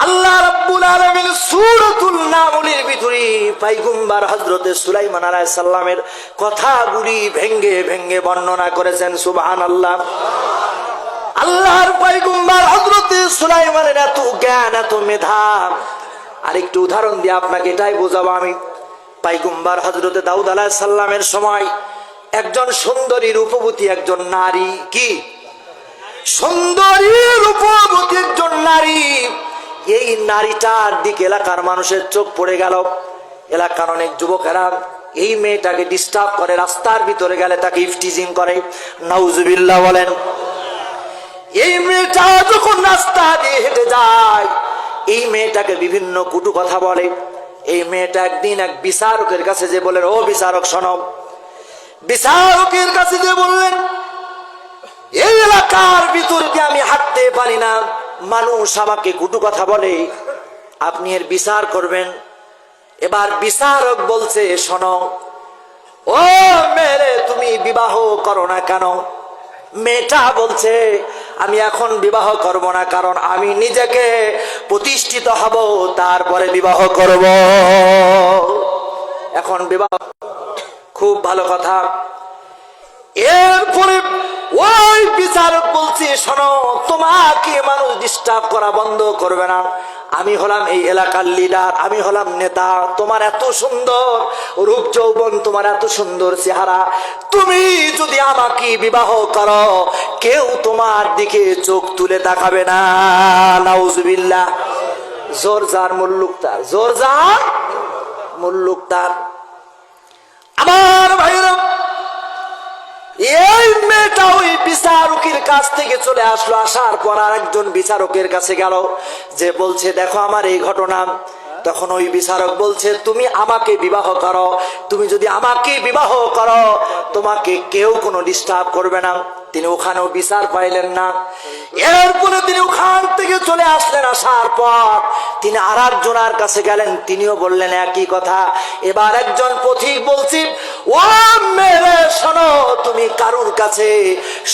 আল্লাহ রাব্বুল আলামিন সূরাতুল নামলের ভিতরে পয়গম্বর হযরত সুলাইমান আলাইহিস সালামের কথাগুলি ভেঙ্গে ভেঙ্গে বর্ণনা করেছেন। সুবহানাল্লাহ। আল্লাহর পয়গম্বর হযরত সুলাইমানের এত জ্ঞান, এত মেধা। আরেকটু উদাহরণ দিয়ে আপনাকে এটাই বোঝাবো আমি। পয়গম্বর হযরত দাউদ আলাইহিস সালামের সময় একজন সুন্দরী রূপবতী একজন নারী, কি সুন্দরী রূপবতী একজন নারী, এই নারীটার দিকে এলাকার মানুষের চোখ পড়ে গেল। এলাকার অনেক যুবকেরা এই মেয়েটাকে ডিস্টার্ব করে, রাস্তার ভিতরে গেলে তাকে ইফটিজিং করে। নাউজুবিল্লাহ বলেন। এই মেয়েটা যখন রাস্তা দিয়ে হেঁটে যায়, এই মেয়েটাকে বিভিন্ন কটু কথা বলে। এই মেয়েটা একদিন এক বিচারকের কাছে যে বলেন, ও বিচারক শোনো। বিচারকের কাছে যে বললেন, এই এলাকার ভিতর দিয়ে আমি হাঁটতে পারি না, মানুষ আমাকে কটু কথা বলে, আপনি এর বিচার করবেন। এবার বিচারক বলছে, শোনো ও মেয়ে, তুমি বিবাহ করো না কেন? মেয়েটা বলছে, আমি এখন বিবাহ করব না, কারণ আমি নিজেকে প্রতিষ্ঠিত হব, তারপরে বিবাহ করব। এখন বিবাহ খুব ভালো কথা। এরপরে ওই বিচারক বলছে, শোনো, তোমাকে মানুষ ডিস্টার্ব করা বন্ধ করবে না। আমি হলাম এই এলাকার লিডার, আমি হলাম নেতা। তোমার এত সুন্দর রূপ যৌবন, তোমার এত সুন্দর চেহারা, তুমি যদি আমাকে বিবাহ করো, কেউ তোমার দিকে চোখ তুলে তাকাবে না। নাউজুবিল্লাহ। জোর যার মুল্লুক তার, জোর যার মুল্লুক তার। আমার ভাইরা, এই মেয়েটা ওই বিচারকের কাছ থেকে চলে আসলো। আসার পর আর একজন বিচারকের কাছে গেল, যে বলছে, দেখো আমার এই ঘটনা। তখন ওই বিচারক বলছে, তুমি আমাকে বিবাহ করো, তুমি যদি আমাকে বিবাহ করো, তোমাকে কেউ কোনো ডিস্টার্ব করবে না। তিনি ওখানেও বিচার পাইলেন না। এরপরে তিনি ওখান থেকে চলে আসলেন। আসার পর তিনি আর একজনের কাছে গেলেন, তিনিও বললেন একই কথা। এবার একজন পথিক বলছি, ও মেরে শোনো, তুমি কারুর কাছে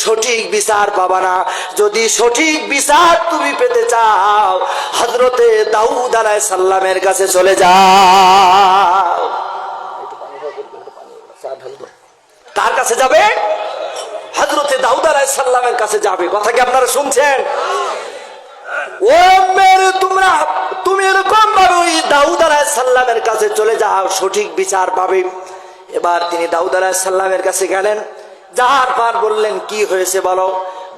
সঠিক বিচার পাবা না। যদি সঠিক বিচার তুমি পেতে চাও, হযরতে দাউদ আলাইহিস সালামের কাছে চলে যাও। কার কাছে যাবে? হযরতে দাউদ আলাইহিস সালামের কাছে যাবে। কথা কি আপনারা শুনছেন? ও মেরে, তুমি এরকম ভাবে ওই দাউদ আলাইহিস সালামের কাছে চলে যাও, সঠিক বিচার পাবে। এবার তিনি দাউদ আলাইহিস সালামের কাছে গেলেন। যাওয়ার পর বললেন, কি হয়েছে বলো।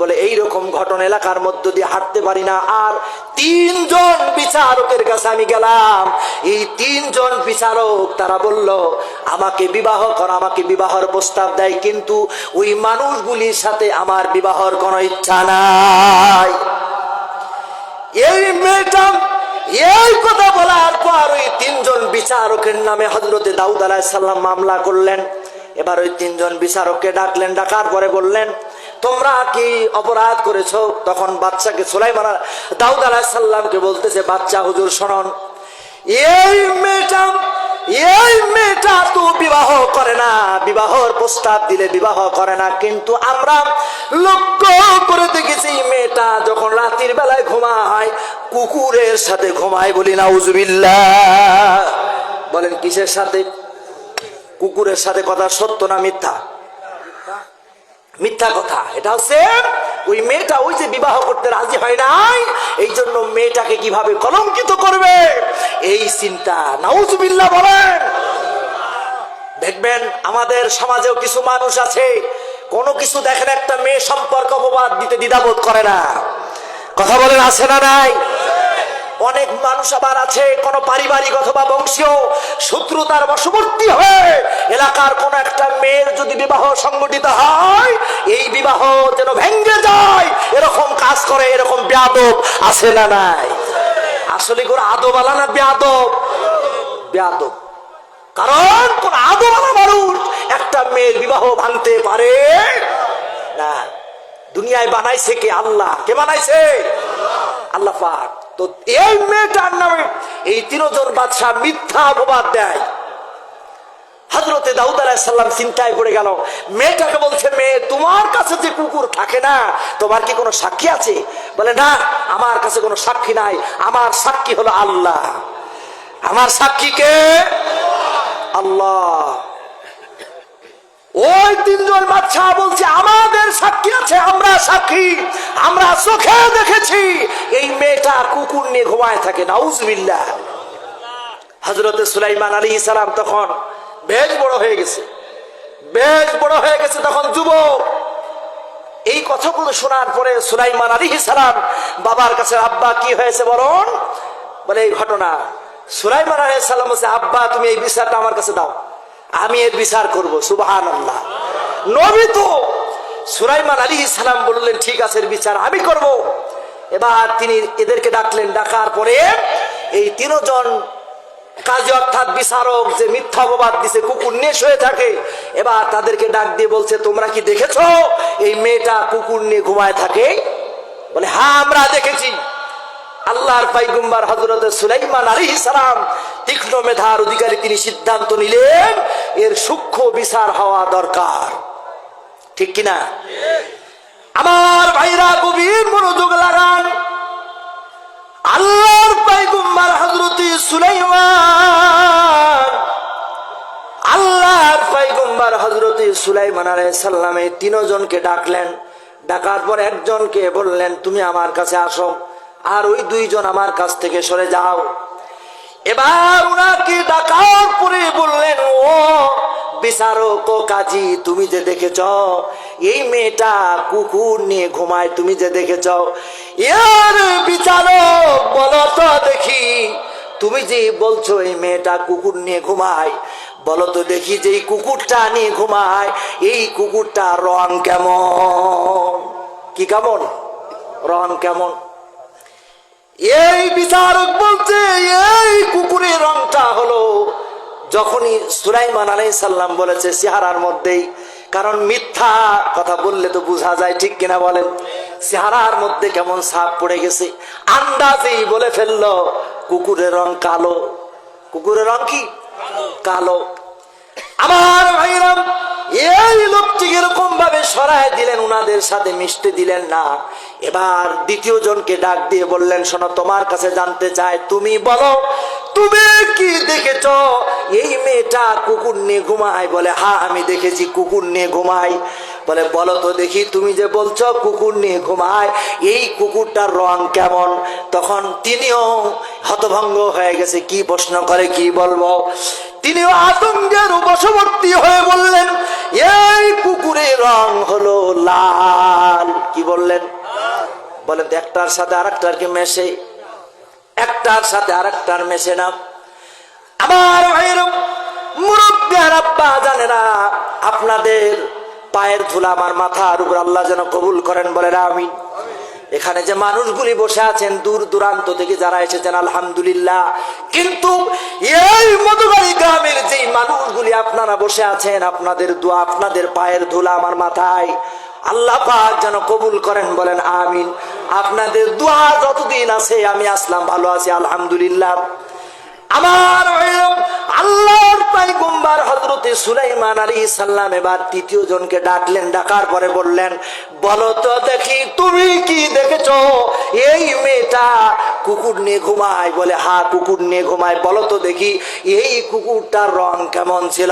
বলে, এইরকম ঘটনা, এলাকার মধ্য দিয়ে হাঁটতে পারি না। আর 3 জন বিচারকের কাছে আমি গেলাম। এই 3 জন বিচারক, তারা বলল আমাকে বিবাহ কর, আমাকে বিবাহের প্রস্তাব দেয়, কিন্তু ওই মানুষগুলির সাথে আমার বিবাহের কোনো ইচ্ছা নাই। এই মেয়েটা এই কথা বলার পর ওই 3 জন বিচারকের নামে হযরতে দাউদ আলাইহিস সালাম মামলা করলেন। এবার ওই 3 জন বিচারককে ডাকলেন। ডাকার পরে বললেন, তোমরা কি অপরাধ করেছো? তখন বাচ্চাকে সুলাইমান দাউদ আলাইহিস সালামকে বলতেছে, বাচ্চা হুজুর শুনুন, এই মেয়েটা তো বিবাহ করে না, বিবাহর প্রস্তাব দিলে বিবাহ করে না, কিন্তু আমরা লক্ষ্য করে দেখেছি মেয়েটা যখন রাতের বেলায় ঘুমায়, কুকুরের সাথে ঘুমায়। বলি নাউজুবিল্লাহ। বলেন কিসের সাথে? কুকুরের সাথে। কথা সত্য না মিথ্যা? মিথ্যা কথা। এটা হচ্ছে ওই মেয়েটা ওই যে বিবাহ করতে রাজি হয় নাই, এই জন্য মেয়েটাকে কিভাবে কলঙ্কিত করবে এই চিন্তা। নাউজুবিল্লাহ বলেন। দেখবেন আমাদের সমাজেও কিছু মানুষ আছে, কোনো কিছু দেখেন একটা মেয়ে সম্পর্ক অপবাদ দিতে দ্বিধাবোধ করে না। কথা বলেন, আছে না নাই? অনেক মানুষ আবার আছে, কোন পারিবারিক অথবা বংশীয় শত্রুতার বশবর্তী হয়ে এলাকার কোন একটা মেয়ের যদি বিবাহ সংগঠিত হয়, এই বিবাহ যেন ভেঙে যায়, এরকম কাজ করে। এরকম বেয়াদব আছে না নাই? আসলে কোন আদবালা না বেয়াদব? বেয়াদব। কারণ কোন আদবালা মানুষ একটা মেয়ের বিবাহ ভাঙতে পারে না। দুনিয়ায় বানাইছে কে? আল্লাহ। কে বানাইছে? আল্লাহ পাক। তো এই মেয়েটার নামে এই 3 জন বাদশা মিথ্যা অপবাদ দেয়। হযরতে দাউদ আলাইহিস সালাম চিন্তায় পড়ে গেল। মেয়েটাকে বলছে, মেয়ে, তোমার কাছে যে কুকুর থাকে না, তোমার কি কোনো সাক্ষী আছে? বলে, না, আমার কাছে কোনো সাক্ষী নাই, আমার সাক্ষী হলো আল্লাহ। আমার সাক্ষী কে? আল্লাহ। ওই 3 জন বাদশা বলছে, আমাদের সাক্ষী আছে, আমরা সাক্ষী, আমরা চোখে দেখেছি এই মেয়েটা কুকুর নিয়ে ঘুমায় থাকে। নাউজুবিল্লাহ। হযরতে সুলাইমান আলাইহিস সালাম তখন বেশ বড় হয়ে গেছে, বেশ বড় হয়ে গেছে, তখন যুবক। এই কথাগুলো শোনার পরে সুলাইমান আলাইহিস সালাম বাবার কাছে, আব্বা কি হয়েছে বলুন। বলে, এই ঘটনা। সুলাইমান আলাইহিস সালাম বলছে, আব্বা তুমি এই বিচারটা আমার কাছে দাও, আমি এর বিচার করব। সুবহানাল্লাহ। নবী তো। সুলাইমান আলাইহিস সালাম বললেন, ঠিক আছে, এর বিচার আমি করব। এবার তিনি এদেরকে ডাকলেন। ডাকার পরে এই 3 জন কাজী অর্থাৎ বিচারক যে মিথ্যা অপবাদ দিছে, কুকুর নিয়ে শুয়ে থাকে, এবার তাদেরকে ডাক দিয়ে বলছে, তোমরা কি দেখেছো এই মেয়েটা কুকুর নিয়ে ঘুমায় থাকে? বলে, হ্যাঁ, আমরা দেখেছি। আল্লাহর পয়গম্বর হযরত সুলাইমান আলাইহিস সালাম তীক্ষ্ণ মেধার অধিকারী, তিনি সিদ্ধান্ত নিলেন এর সূক্ষ্ম বিচার হওয়া দরকার। ঠিক কিনা? আমার ভাইরা গভীর মনোযোগ লাগান। আল্লাহর পয়গম্বর হযরত সুলাইমান, আল্লাহর পয়গম্বর হযরত সুলাইমান আলাইহিস সালাম এই তিনজনকে ডাকলেন। ডাকার পর একজনকে বললেন তুমি আমার কাছে আসো, আর ওই দুইজন আমার কাছ থেকে সরে যাও। এবার উনাকে ডাকার পরে বললেন ও বিচারক ও কাজী, তুমি যে দেখেছ এই মেয়েটা কুকুর নিয়ে ঘুমায়, তুমি যে দেখেছ এর বিচারক বলো তো দেখি, তুমি যে বলছো এই মেয়েটা কুকুর নিয়ে ঘুমায়, বলো তো দেখি যে এই কুকুরটা নিয়ে ঘুমায় এই কুকুরটা রং কেমন? কি কেমন? রং কেমন? এই বিচারক বলছে এই কুকুরের রংটা হলো, যখনই সুলাইমান আলাইহিস সালাম বলেছে চেহারার মধ্যেই, কারণ মিথ্যা কথা বললে তো বোঝা যায়, ঠিক কিনা বলেন? চেহারার মধ্যে কেমন ছাপ পড়ে গেছে, আন্দাজেই বলে ফেললো কুকুরের রং কালো। কুকুরের রং কি? কালো। আমার ভাইরাম, এই লোকটি এরকম ভাবে সরায় দিলেন, উনাদের সাথে মিশতে দিলেন না। এবার দ্বিতীয় জনকে ডাক দিয়ে বললেন শোনো, তোমার কাছে জানতে চাই, তুমি বলো তুমি কি দেখেছ এই মেয়েটা কুকুর নিয়ে ঘুমায়? বলে হ্যাঁ আমি দেখেছি কুকুর নিয়ে ঘুমায়। বলে বলো তো দেখি তুমি যে বলছো কুকুর নিয়ে ঘুমায় এই কুকুরটার রং কেমন? তখন তিনিও হতভঙ্গ হয়ে গেছে, কি প্রশ্ন করে কি বলবো। তিনিও আতঙ্কের বশবর্তী হয়ে বললেন এই কুকুরের রং হলো লাল। কি বললেন? বলেন একটার সাথে আরেকটার কি মেশে? একটার সাথে আরেকটার মেশে না। আমার ভাইয়েরা, মুরব্বিয়ার আব্বা জানেরা, আপনাদের পায়ের ধুলা আমার মাথার উপর আল্লাহ যেন কবুল করেন, বলেন আমিন। এখানে যে মানুষগুলি বসে আছেন দূর দূরান্ত থেকে যারা এসেছেন আলহামদুলিল্লাহ, কিন্তু এই মধুবাড়ি গ্রামের যে মানুষগুলি আপনারা বসে আছেন, আপনাদের দোয়া আপনাদের পায়ের ধুলা আমার মাথায়, আল্লাহ পাক যেন কবুল করেন, বলেন আমিন। আপনাদের দোয়া যতদিন আছে আমি আসলাম ভালো আছি আলহামদুলিল্লাহ। আমার আল্লাহর পয়গম্বর হযরত সুলাইমান আলাইহিস সালাম এবার তৃতীয় জনকে ডাকলেন। ডাকার পরে বললেন বলো তো দেখি তুমি কি দেখেছো এই মেয়েটা কুকুর নিয়ে ঘুমায়? বলে হ্যাঁ কুকুর নিয়ে ঘুমায়। বলো তো দেখি এই কুকুরটার রং কেমন ছিল?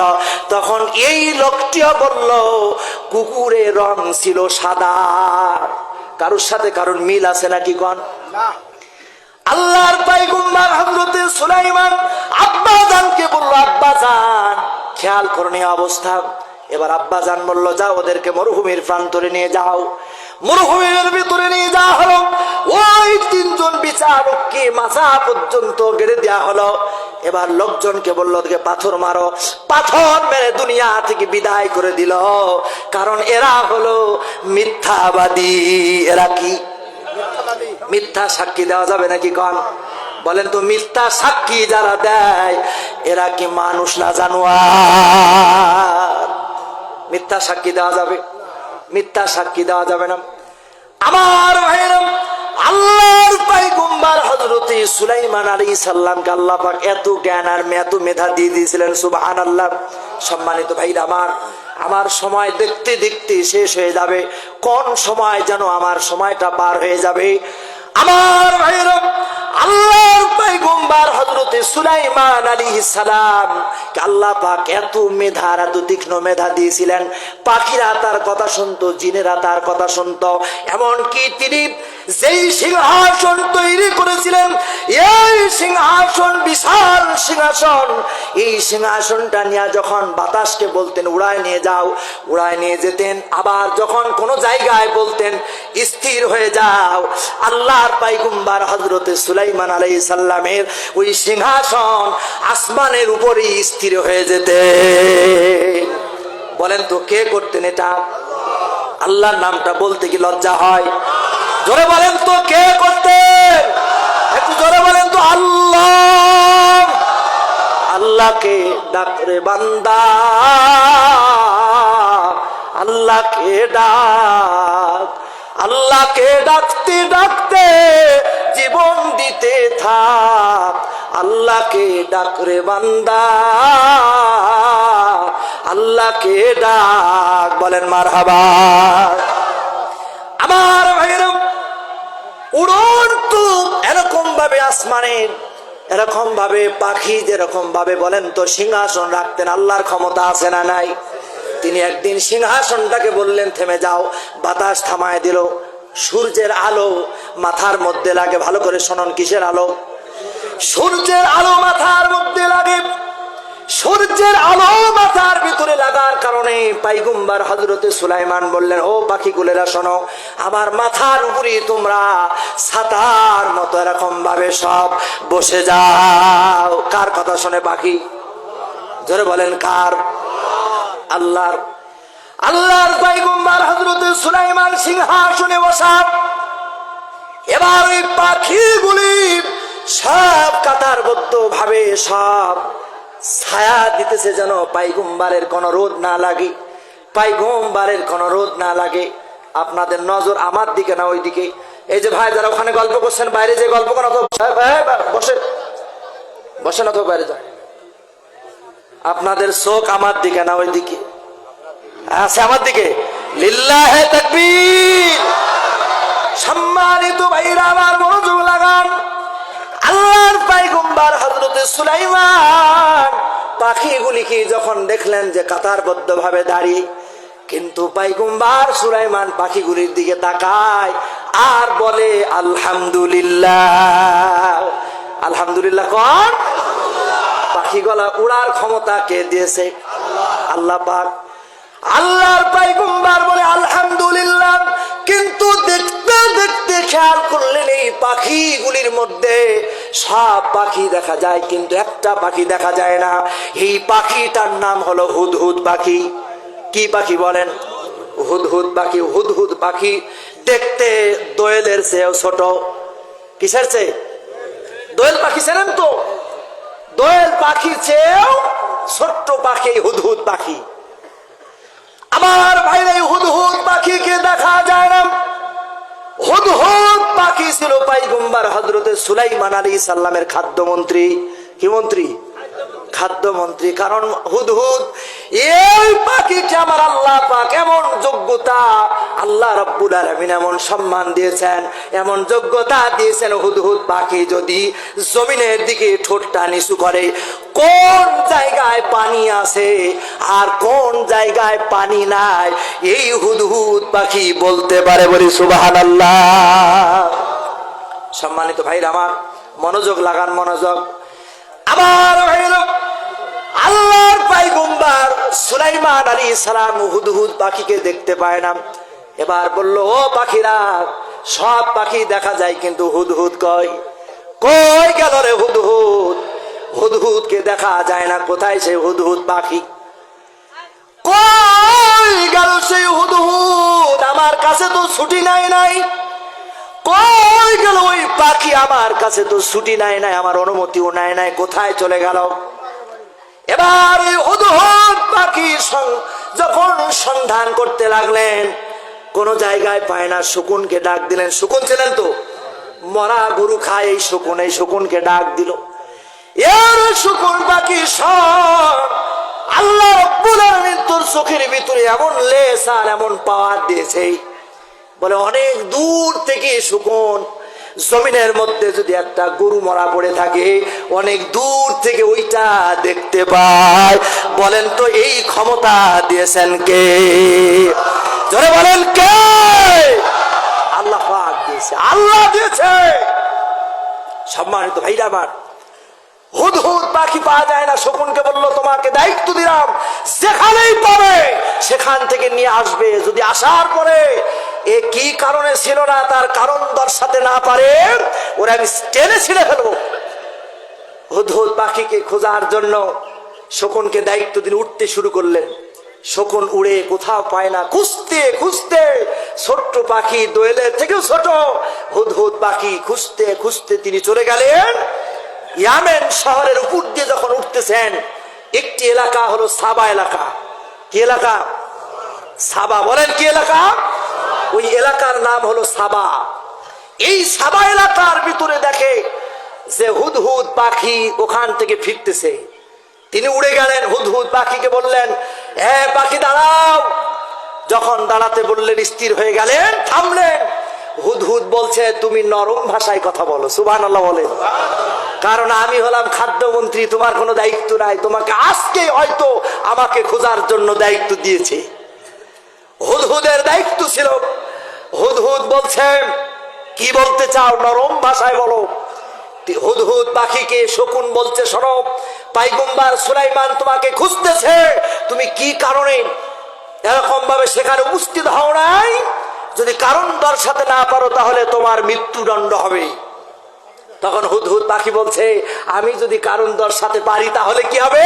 তখন এই লোকটিও বলল কুকুরের রং ছিল সাদা। কারোর সাথে কারোর মিল আছে নাকি কোন? না। আল্লাহর পয়গম্বর হযরত সুলাইমান আব্বাজানকে বলল আব্বাজান খেয়াল করুন এই অবস্থা। এবার আব্বাজান বলল যাও ওদেরকে মরুভূমির প্রান্তরে নিয়ে যাও। মরুভূমির ভিতরে নিয়ে যাওয়া হলো। ওই তিনজন বিচারককে মাথা পর্যন্ত গেড়ে দেওয়া হলো। এবার লোকজনকে বলল ওদেরকে পাথর মারো। পাথর মেরে দুনিয়া থেকে বিদায় করে দিল, কারণ এরা হলো মিথ্যাবাদী। এরা কি? মিথ্যা সাক্ষী দেওয়া যাবে নাকি কন? বলেন তো মিথ্যা সাক্ষী যারা দেয় এরা কি মানুষ না জানোয়ার? মিথ্যা সাক্ষী দেওয়া যাবে? মিথ্যা সাক্ষী দেওয়া যাবে না। আমার ভাইরা, আল্লাহর পয়গম্বর হযরত সুলাইমান আলাইহিস সালামকে আল্লাহ পাক এত জ্ঞান আর এত মেধা দিয়ে দিয়েছিলেন, সুবহানাল্লাহ। সম্মানিত ভাইরা আমার সময় দেখতে দেখতে শেষ হয়ে যাবে, কোন সময় যেন আমার সময়টা পার হয়ে যাবে। আমার ভাইরা, আল্লাহর পয়গম্বর হযরত সুলাইমান আলাইহিস সালাম কে আল্লাহ পাক এত মেধা আর এত তীক্ষ্ণ মেধা দিয়েছিলেন, পাখিরা তার কথা শুনতো, জিনেরা তার কথা শুনতো। এমনকি তিনি যেই সিংহাসন তৈরি করেছিলেন, এই সিংহাসন বিশাল সিংহাসন, এই সিংহাসনটা নিয়ে যখন বাতাসকে বলতেন উড়ায় নিয়ে যাও, উড়ায় নিয়ে যেতেন। আবার যখন কোনো জায়গায় বলতেন স্থির হয়ে যাও, আল্লাহর পয়গম্বর হযরত সুলাইমান আলাইহিস সালামের ওই সিংহাসন আসমানের উপরেই স্থির হয়ে যেতে। বলেন তো কে করতেন এটা? আল্লাহর নামটা বলতে কি লজ্জা হয়? জোরে বলেন তো কে করতেন? একটু জোরে বলেন তো আল্লাহ। আল্লাহকে ডাক রে বান্দা, আল্লাহকে ডাক। আল্লাহকে ডাকতে ডাকতে জীবন দিতে থাক। আল্লাহকে ডাক রে বান্দা, আল্লাহকে ডাক। বলেন মারহাবা। আমার ভাইয়েরা, উড়ন্ত এরকম ভাবে আসমানের, এরকম ভাবে পাখি যেরকম ভাবে বলেন তো সিংহাসন রাখতেন, আল্লাহর ক্ষমতা আছে না নাই? তিনি একদিন সিংহাসনটাকে বললেন থেমে যাও, বাতাস থামায় দিল। সূর্যের আলো মাথার মধ্যে লাগে, ভালো করে শুনুন, কিসের আলো? সূর্যের আলো মাথার মধ্যে লাগে। সূর্যের আলো মাথার ভিতরে লাগার কারণে পয়গম্বর হযরতে সুলাইমান বললেন, ও পাখিগুলেরা শোনো, আমার মাথার উপরে তোমরা ছাতার মতো এরকম ভাবে সব বসে যাও। কার কথা শুনে পাখি? জোরে বলেন কার? আল্লাহর। আল্লাহর পয়গম্বর হযরতে সুলাইমান সিংহাসনে বসা। এবার ওই পাখিগুলি সব কাতারবদ্ধ ভাবে সব ছায়া দিতেছে, যেন পয়গম্বরের কোন রোদ না লাগে, পয়গম্বরের কোন রোদ না লাগে। আপনাদের নজর আমার দিকে না ওই দিকে। এই যে ভাই যারা ওখানে গল্প করছেন, বাইরে যে গল্প করেন, বসে বসে না তো বাইরে যান। আপনাদের চোখ আমার দিকে না ওই দিকে আছে, আমার দিকে। লিল্লাহে তাকবীর। সম্মানিত ভাইরা আমার, মনোযোগ লাগান। আল্লাহর পয়গম্বর হযরতে সুলাইমান পাখিগুলিকে যখন দেখলেন যে কাতারবদ্ধ ভাবে দাঁড়িয়ে, কিন্তু পয়গম্বর সুলাইমান পাখিগুলির দিকে তাকায় আর বলে আলহামদুলিল্লাহ। আলহামদুলিল্লাহ কোন? পাখিগুলা উড়ার ক্ষমতা কে দিয়েছে? আল্লাহ পাক। আল্লাহর পয়গম্বর বলে আলহামদুলিল্লাহ, কিন্তু দেখতে দেখতে খেয়াল করলেন এই পাখিগুলির মধ্যে সব পাখি দেখা যায়, কিন্তু একটা পাখি দেখা যায় না। এই পাখিটার নাম হলো হুদহুদ পাখি। কি পাখি বলেন? হুদহুদ পাখি। হুদহুদ পাখি দেখতে দোয়েলের চেয়েও ছোট। কিসের চেয়ে? দোয়েল পাখি চেনেন তো? দোয়েল পাখির চেয়েও ছোট্ট পাখি হুদহুদ পাখি। আমার ভাইরা, হুদহুদ পাখিকে দেখা যায় না। হুদহুদ পাখি ছিল পয়গম্বর হযরতে সুলাইমান আলাইহিস সালামের খাদ্যমন্ত্রী। কি মন্ত্রী? খাদ্যমন্ত্রী। কারণ হুদহুদ এই পাখিকে আমার আল্লাহ পাক এমন যোগ্যতা, আল্লাহ রাব্বুল আলামিন এমন সম্মান দিয়েছেন, এমন যোগ্যতা দিয়েছেন, হুদহুদ পাখি যদি জমিনের দিকে ঠোঁটটা নিচু করে, কোন জায়গায় পানি আছে আর কোন জায়গায় পানি নাই, এই হুদহুদ পাখি বলতে পারে। বলি সুবহানাল্লাহ। সম্মানিত ভাইরা আমার, মনোযোগ লাগান, মনোযোগ। আমার ভাইরা, আল্লাহর পয়গম্বর সুলাইমান আলাইহিস সালাম হুদহুদ পাখিকে দেখতে পায় না। এবার বলল, ও পাখিরা, সব পাখি দেখা যায় কিন্তু হুদহুদ কই? কই গেল রে হুদহুদ? হুদহুদকে দেখা যায় না। কোথায় সেই হুদহুদ পাখি? কই গেল সেই হুদহুদ? আমার কাছে তো ছুটি নাই। কই গেল ওই পাখি? আমার কাছে তো ছুটি নাই, আমার অনুমতিও নাই। কোথায় চলে গেল? এবার হুদহুদ পাখি যখন সন্ধান করতে লাগলেন, কোন জায়গায় পায় না। শকুনকে ডাক দিলেন। শকুন ছিলেন তো, মরা গরু খায় এই শকুন। এই শকুনকে ডাক দিল। এর শকুন পাখি সব আল্লাহ রাব্বুল আলামিন তোর চোখের ভিতরে এমন লেস আর এমন পাওয়ার দিয়েছে, বলে অনেক দূর থেকে শকুন, জমিনের মধ্যে যদি একটা গরু মরা পড়ে থাকে, অনেক দূর থেকে ওইটা দেখতে পায়। বলেন তো এই ক্ষমতা দিয়েছেন কে? জোরে বলেন কে? আল্লাহ পাক দিয়েছে। আল্লাহ দিয়েছে। সম্মানিত ভাইরা আমার, হুদহুদ পাখি পাওয়া যায় না। শকুনকে বলল, তোমাকে দায়িত্ব দিলাম, যেখানেই পাবে সেখান থেকে নিয়ে আসবে। যদি আসার পরে এ কি কারণে ছিল না, তার কারণ দর্শাতে না পারে, ওরা আমি টেনে ছিঁড়ে ফেলবো। হুদহুদ পাখিকে খোঁজার জন্য শকুনকে দায়িত্ব দিন, উঠতে শুরু করলেন। শকুন উড়ে কোথাও পায় না। খুঁজতে খুঁজতে, ছোট্ট পাখি দোয়েলের থেকেও ছোট হুদহুদ পাখি খুঁজতে খুঁজতে তিনি চলে গেলেন ইয়ামেন শহরের উপর দিয়ে। যখন উঠতেছেন, একটি এলাকা হলো সাবা এলাকা। কি এলাকা? সাবা। বলেন কি এলাকা? ওই এলাকার নাম হলো সাবা। এই সাবা এলাকার ভিতরে দেখে যে হুদহুদ পাখি ওখান থেকে ফিরতেছে। তিনি উড়ে গেলেন, হুদহুদ পাখিকে বললেন, এ পাখি দাঁড়াও, যখন দাঁড়াতে বললেন স্থির হয়ে গেলেন, থামলেন। হুদহুদ বলছে, তুমি নরম ভাষায় কথা বলো। সুবহানাল্লাহ বলেন। কারণ আমি হলাম খাদ্যমন্ত্রী, তোমার কোনো দায়িত্ব নাই, তোমাকে আজকে হয়তো আমাকে খোঁজার জন্য দায়িত্ব দিয়েছে। হুদহুদের দায়িত্ব ছিল। হুদহুদ বলছে, কি বলতে চাও, নরম ভাষায় বলো। হুদহুদ পাখিকে শকুন বলছে, শোনো, পয়গম্বর সুলাইমান তোমাকে খুঁজতেছে, তুমি কি কারণে এরকম ভাবে সেখানে উপস্থিত হও নাই? যদি কারণ দর্শাতে না পারো তাহলে তোমার মৃত্যুদণ্ড হবে। তখন হুদহুদ পাখি বলছে, আমি যদি কারণ দর্শাতে পারি তাহলে কি হবে?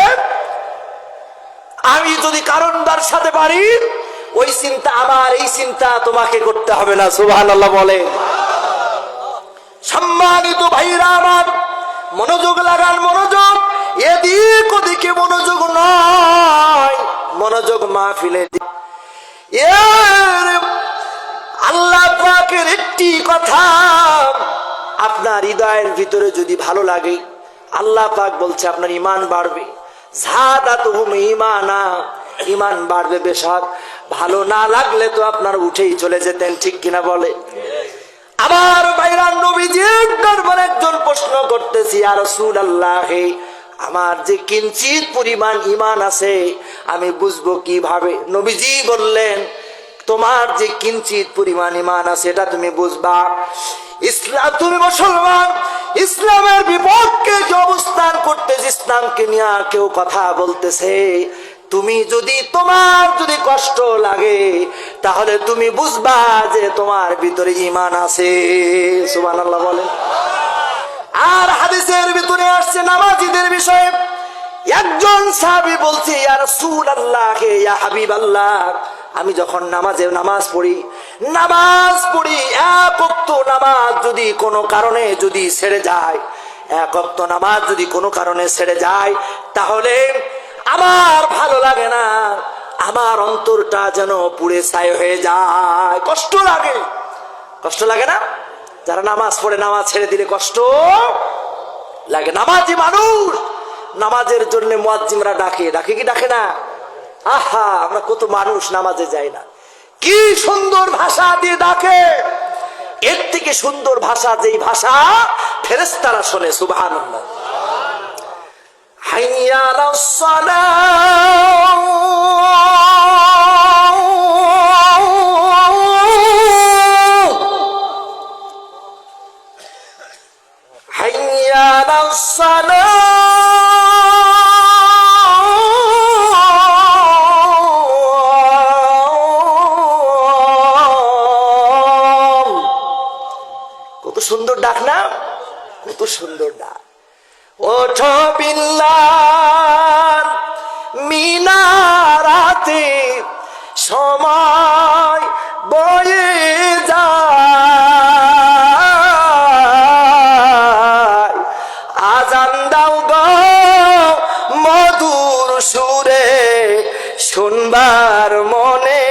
আমি যদি কারণ দর্শাতে পারি, ওই চিন্তা আমার, এই চিন্তা তোমাকে করতে হবে না। সুবহানাল্লাহ বলে। সম্মানিত ভাইরা আমার, মনোযোগ লাগান, মনোযোগ। এদিক ওদিকে মনোযোগ নয়, মনোযোগ মাহফিলে। আল্লাহ পাকের একটি কথা আপনার হৃদয়ের ভিতরে যদি ভালো লাগে, আল্লাহ পাক বলছে আপনার ঈমান বাড়বে। যাদাতুহুম ঈমানা, ঈমান বাড়বে। বেশক ভালো না লাগলে তো আপনার উঠেই চলে যেতেন, ঠিক কিনা বলে? আমার ভাইরা, নবীজির দরবারে একজন প্রশ্ন করতেছি, ইয়া রাসূলুল্লাহ, আমার যে কিঞ্চিত পরিমাণ ঈমান আছে আমি বুঝবো কিভাবে? নবীজি বললেন, তোমার যে কিঞ্চিত পরিমাণ ঈমান আছে এটা তুমি বুঝবা, ইসলাম, তুমি মুসলমান, ইসলামের বিপক্ষে যে অবস্থান করতেছে, ইসলামকে নিয়ে কেউ কথা বলতেছে, তুমি যদি, তোমার যদি কষ্ট লাগে তাহলে তুমি বুঝবা যে তোমার ভিতরে ঈমান আছে। সুবহানাল্লাহ বলেন। আর হাদিসের ভিতরে আসছে নামাজীদের বিষয়ে। একজন সাহাবী বলছে, ইয়া রাসূলুল্লাহ, ইয়া হাবিবাল্লাহ, আমি যখন নামাজ পড়ি এক ওয়াক্ত নামাজ যদি কোনো কারণে যদি ছেড়ে যায়, এক ওয়াক্ত নামাজ যদি কোনো কারণে ছেড়ে যায়, তাহলে আমার ভালো লাগে না, আমার অন্তরটা যেন পুড়ে ছাই হয়ে যায়, কষ্ট লাগে। কষ্ট লাগে না? যারা নামাজ পড়ে, নামাজ ছেড়ে দিলে কষ্ট লাগে। নামাজি মানুষ, নামাজের জন্য মুয়াজ্জিনরা ডাকে, ডাকে কি ডাকে না? আহা, আমরা কত মানুষ নামাজে যাই না, কি সুন্দর ভাষা দিয়ে ডাকে। এর থেকে সুন্দর ভাষা, যেই ভাষা ফেরেশতারা শোনে। সুবহানাল্লাহ। হাইয়া আলাস সালাহ, হাইয়া আলাস সালাহ, সুন্দর ডাক না? কত সুন্দর ডাক। ওঠো বিল্লাল মিনারাতে, সময় বয়ে যায়, আজান দাও গো মধুর সুরে, শুনবার মনে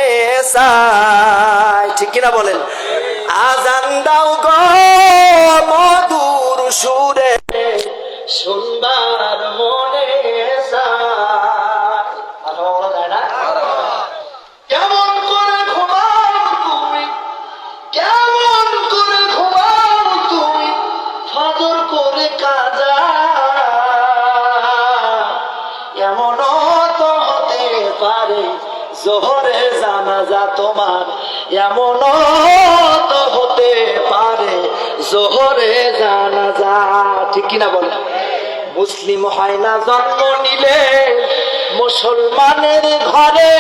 চায়, ঠিক কিনা বলেন? আজান দাও গো মধুর সুরে, শুনবার মনে চায়। কেমন করে ঘুমাও তুমি, কেমন করে ঘুমাও তুমি, ফজর করে কাজা, এমন তো হতে পারে জোহরে জানাজা তোমার, এমন তো হতে পারে জোহরে জানাজা, ঠিক কিনা বলে? মুসলিম হয় না জন্ম নিলে মুসলমানের ঘরে,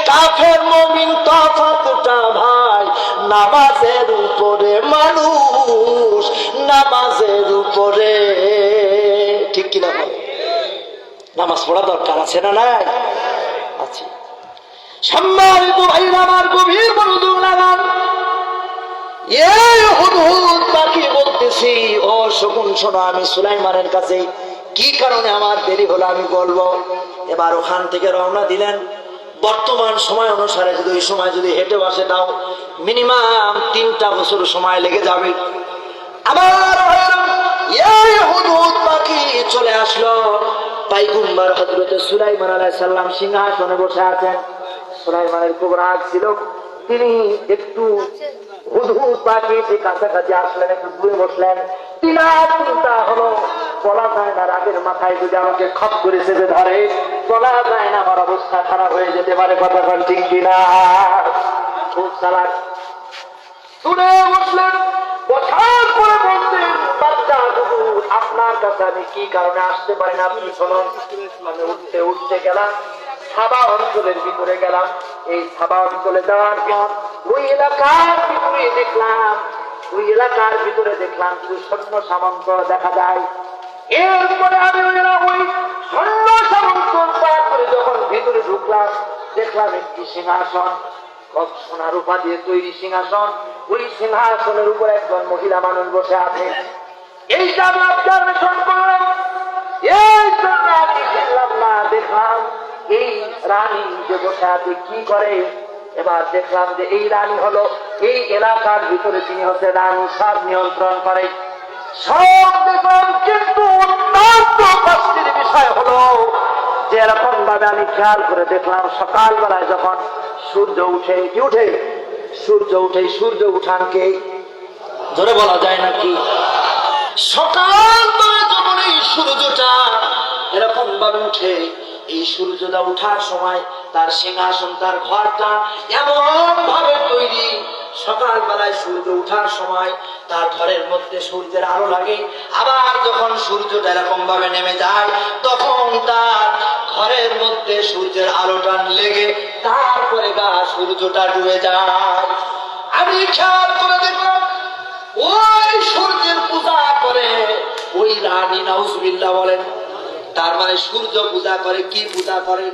কাফের মুমিন তফাৎটা ভাই নামাজের উপরে, মানুষ নামাজের উপরে, ঠিক কিনা বলে? নামাজ পড়া দরকার আছে না নাই? আছে। সম্মানিত ভাইরা আমার, গভীর মনোযোগ লাগান। এই হুদহুদ পাখি বলতেছি, ও শকুন শোনো, আমি সুলাইমানের কাছে কি কারণে আমার দেরি হলো আমি বলবো। এবার ওখান থেকে রওনা দিলেন। বর্তমান সময় অনুসারে যদি ওই সময় যদি হেঁটে বসে দাও, মিনিমাম 3টা বছর সময় লেগে যাবে। আমার এই হুদহুদ পাখি চলে আসলো। পয়গম্বর হযরত সুলাইমান আলাইহিস সালাম সিংহাসনে বসে আছেন। সুলাইমানের খুব রাগ ছিল, তিনি একটু হুদহুদ পাখি সে কাছাকাছি আসলেন, একটু দূরে বসলেন। তিনার চিন্তা হলো, বলা যায় না রাগের মাথায় যদি আমাকে খপ করে চেপে ধরে, বলা যায় না আমার অবস্থা খারাপ হয়ে যেতে পারে, কথা বল ঠিক কিনা। খুব চালাক, দূরে বসলেন, বসার পরে বলতেন, বাচ্চা বাবু, আপনার কাছে আমি কি কারণে আসতে পারি না আপনি শুনুন। আমি উঠতে উঠতে গেলাম, সাবা অঞ্চলের ভিতরে গেলাম। এই সাবা অঞ্চলে যাওয়ার পর ওই এলাকার ভিতরে দেখলাম কিছু সৈন্য সামন্ত দেখা যায়। এরপরে আমি ওই সৈন্য সামন্ত পার করে যখন ভিতরে ঢুকলাম, দেখলাম একটি সিংহাসন, সোনা রূপা দিয়ে তৈরি সিংহাসন। ওই সিংহাসনের উপর একজন মহিলা মানুষ বসে আছে। এইটা আমি অবজারভেশন করলাম, এই জন্য আমি দেখলাম না, দেখলাম এই রানী যে বসে আছে কি করে। এবার দেখলাম যে এই রানী হলো এই এলাকার ভিতরে, তিনি হচ্ছে রানী, সব নিয়ন্ত্রণ করে, সব দেখলাম। কিন্তু অত্যন্ত কষ্টের বিষয় হলো যে এরকম ভাবে আমি খেয়াল করে দেখলাম, সকালবেলায় যখন সূর্য উঠে, কি উঠে? সূর্য উঠে। সূর্য উঠানকে ধরে বলা যায় নাকি? সকালবেলায় যখন এই সূর্যটা এরকম ভাবে উঠে, এই সূর্যটা উঠার সময় তার সিংহাসন, তার ঘরটা এমন ভাবে তৈরি, সকালবেলায় সূর্য উঠার সময় তার ঘরের মধ্যে সূর্যের আলো লাগে। আবার যখন সূর্যটা এরকম ভাবে নেমে যায়, তখন তার ঘরের মধ্যে সূর্যের আলোটা লেগে তারপরে সূর্যটা ডুবে যায়। আমি খেয়াল করে দেখলাম ওই সূর্যের পূজা করে ওই রানী, নাউজুবিল্লাহ বলেন। তার মানে সূর্য পূজা করে, কি পূজা করে?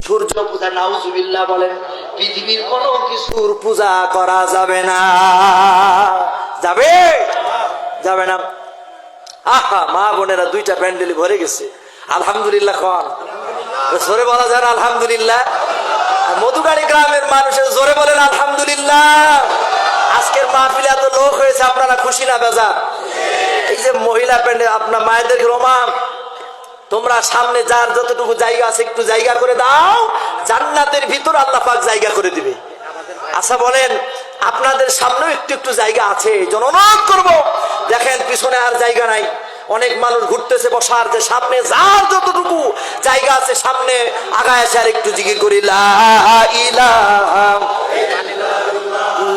সূর্য পূজা, নাউজুবিল্লাহ বলেন। পৃথিবীর কোনো কিছুর পূজা করা যাবে না, যাবে যাবে না। আহা, মা বোনেরা দুইটা প্যান্ডেল ভরে গেছে, আলহামদুলিল্লাহ। খন জোরে বলা যায় না আলহামদুলিল্লাহ? মধুগাড়ি গ্রামের মানুষের জোরে বলেন আলহামদুলিল্লাহ। আজকের মাহফিলে এত লোক হয়েছে, আপনারা খুশি না বেজার? এই যে মহিলা প্যান্ডেল, আপনার মায়েদের রোমান, তোমরা সামনে যার যতটুকু জায়গা আছে একটু জায়গা করে দাও, জান্নাতের ভিতর আল্লাহ পাক জায়গা করে দিবে। আচ্ছা বলেন, আপনাদের সামনেও একটু একটু জায়গা আছে, অনুরোধ করবো, দেখেন পিছনে আর জায়গা নাই, অনেক মানুষ ঘুরতেছে বসার, যে সামনে যার যতটুকু জায়গা আছে সামনে আগায় এসে আর একটু জিকির করি, লা ইলাহা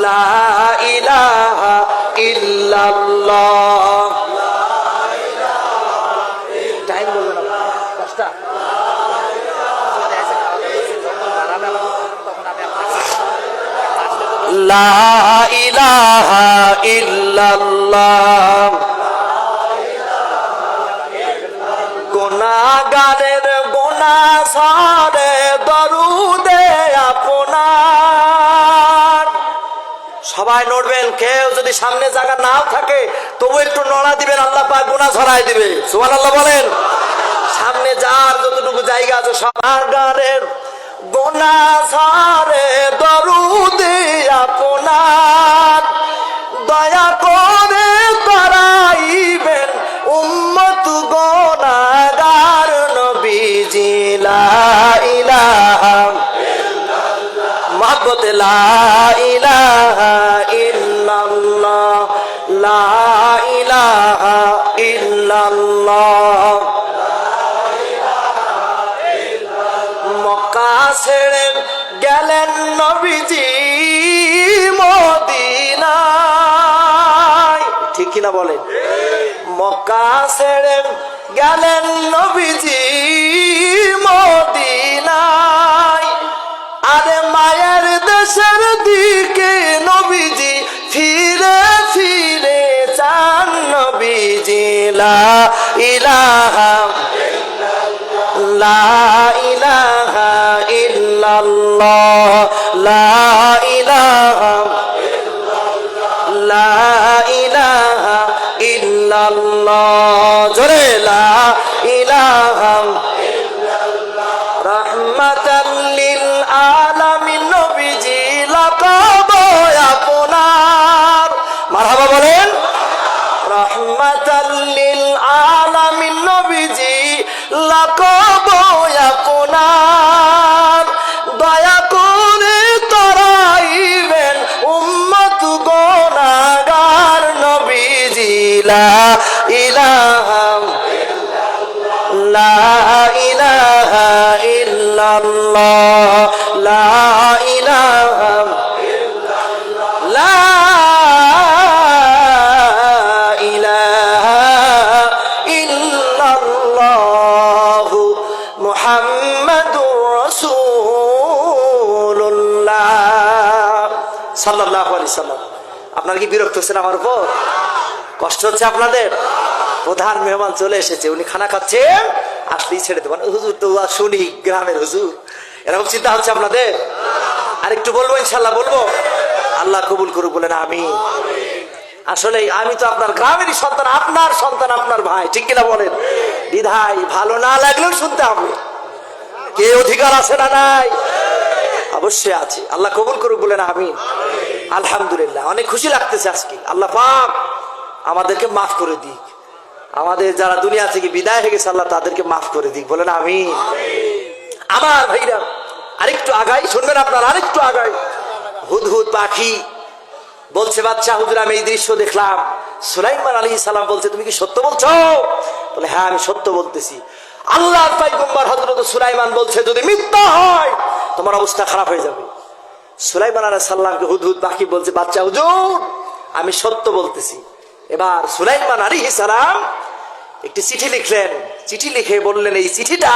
লা ইলাহা ইল্লাল্লাহ। টাইম বলবেন দশটা? লা ইলাহা ইল্লাল্লাহ। গুনাহগারের গুনাহ সারে দরুদে আপনার। সবাই নড়বেন, কেউ যদি সামনে জায়গা নাও থাকে তবু একটু নড়া দিবেন, আল্লাহ পাক গুনাহ ঝরাই দিবে। সুবহানাল্লাহ বলেন। সামনে যার যতটুকু জায়গা আছে সবার গুনাহ সারে দরুদে আপনার। দয়া করে করাইবেন উম্মত গুনাহগার নবীজি, লা ইলাহা মহব্বতে লা ইলাহা ইল্লাল্লাহ, লা ইলাহা ইল্লাল্লাহ। মক্কা ছেড়ে গেলেন নবীজি মদিনায়, ঠিক কিনা বলেন? মক্কা ছেড়ে গেলেন নবীজি মদিনায়। আরে মায়ের দেশের দিকে নবীজি ফিরে ফিরে চান নবীজি, লা ইলাহা লা ইলাহা ইল্লাল্লাহ, লা ইলাহা লা ইলাহা ইল্লাল্লাহ। জোরে লা ইলাহা রাহমাতাল লিল আলামিন নবীজি লাকাব আপনার। মারহাবা বলেন। রাহমাতাল লিল আলামিন নবীজি লাকাব আপনার। দয়া ইল্লাল্লাহ লা ইলাহা লা ইলাহা ইল্লাল্লাহ মুহাম্মাদুর রাসূলুল্লাহ সাল্লাল্লাহু আলাইহি সাল্লাম। আপনারা কি বিরক্ত হচ্ছেন আমার উপর? কষ্ট হচ্ছে আপনাদের? প্রধান মেহমান চলে এসেছে, উনি খানা খাচ্ছেন, আসলেই ছেড়ে দেবেন। হুজুর তো শুনি গ্রামের হুজুর, এরকম চিন্তা হচ্ছে আপনাদের? আর একটু বলবো, ইনশাল্লাহ বলবো। আল্লাহ কবুল করুক, বলেন আমিন। আসলে আমি তো আপনার গ্রামেরই সন্তান, আপনার সন্তান, আপনার ভাই, ঠিক কিনা বলেন? দিধাই ভালো না লাগলেও শুনতে হবে। কে অধিকার আছে না নাই? অবশ্যই আছে। আল্লাহ কবুল করুক, বলেন আমিন। আলহামদুলিল্লাহ, অনেক খুশি লাগতেছে আজকে। আল্লাহ পাক আমাদেরকে মাফ করে দিক, আমাদের যারা দুনিয়া থেকে বিদায় হয়ে গেছে আল্লাহ তাদেরকে মাফ করে দিক, বলেন আমিন। আমার ভাইরা আরেকটু আগাই, শুনবেন আপনার, আরেকটু আগাই। হুদহুদ পাখি বলছে, বাচ্চা হুজুর আমি এই দৃশ্য দেখলাম। সুলাইমান আলাইহিস সালাম বলছে, তুমি কি সত্য বলছো? বলে হ্যাঁ আমি সত্য বলতেছি। আল্লাহর পয়গম্বর হযরত সুলাইমান বলছে, যদি মিথ্যা হয় তোমার অবস্থা খারাপ হয়ে যাবে। সুলাইমান আলাইহিস সালামকে হুদহুদ পাখি বলছে, বাচ্চা হুজুর আমি সত্য বলতেছি। এবার সুলাইমান আলাইহিস সালাম একটি চিঠি লিখলেন। চিঠি লিখে বললেন, এই চিঠিটা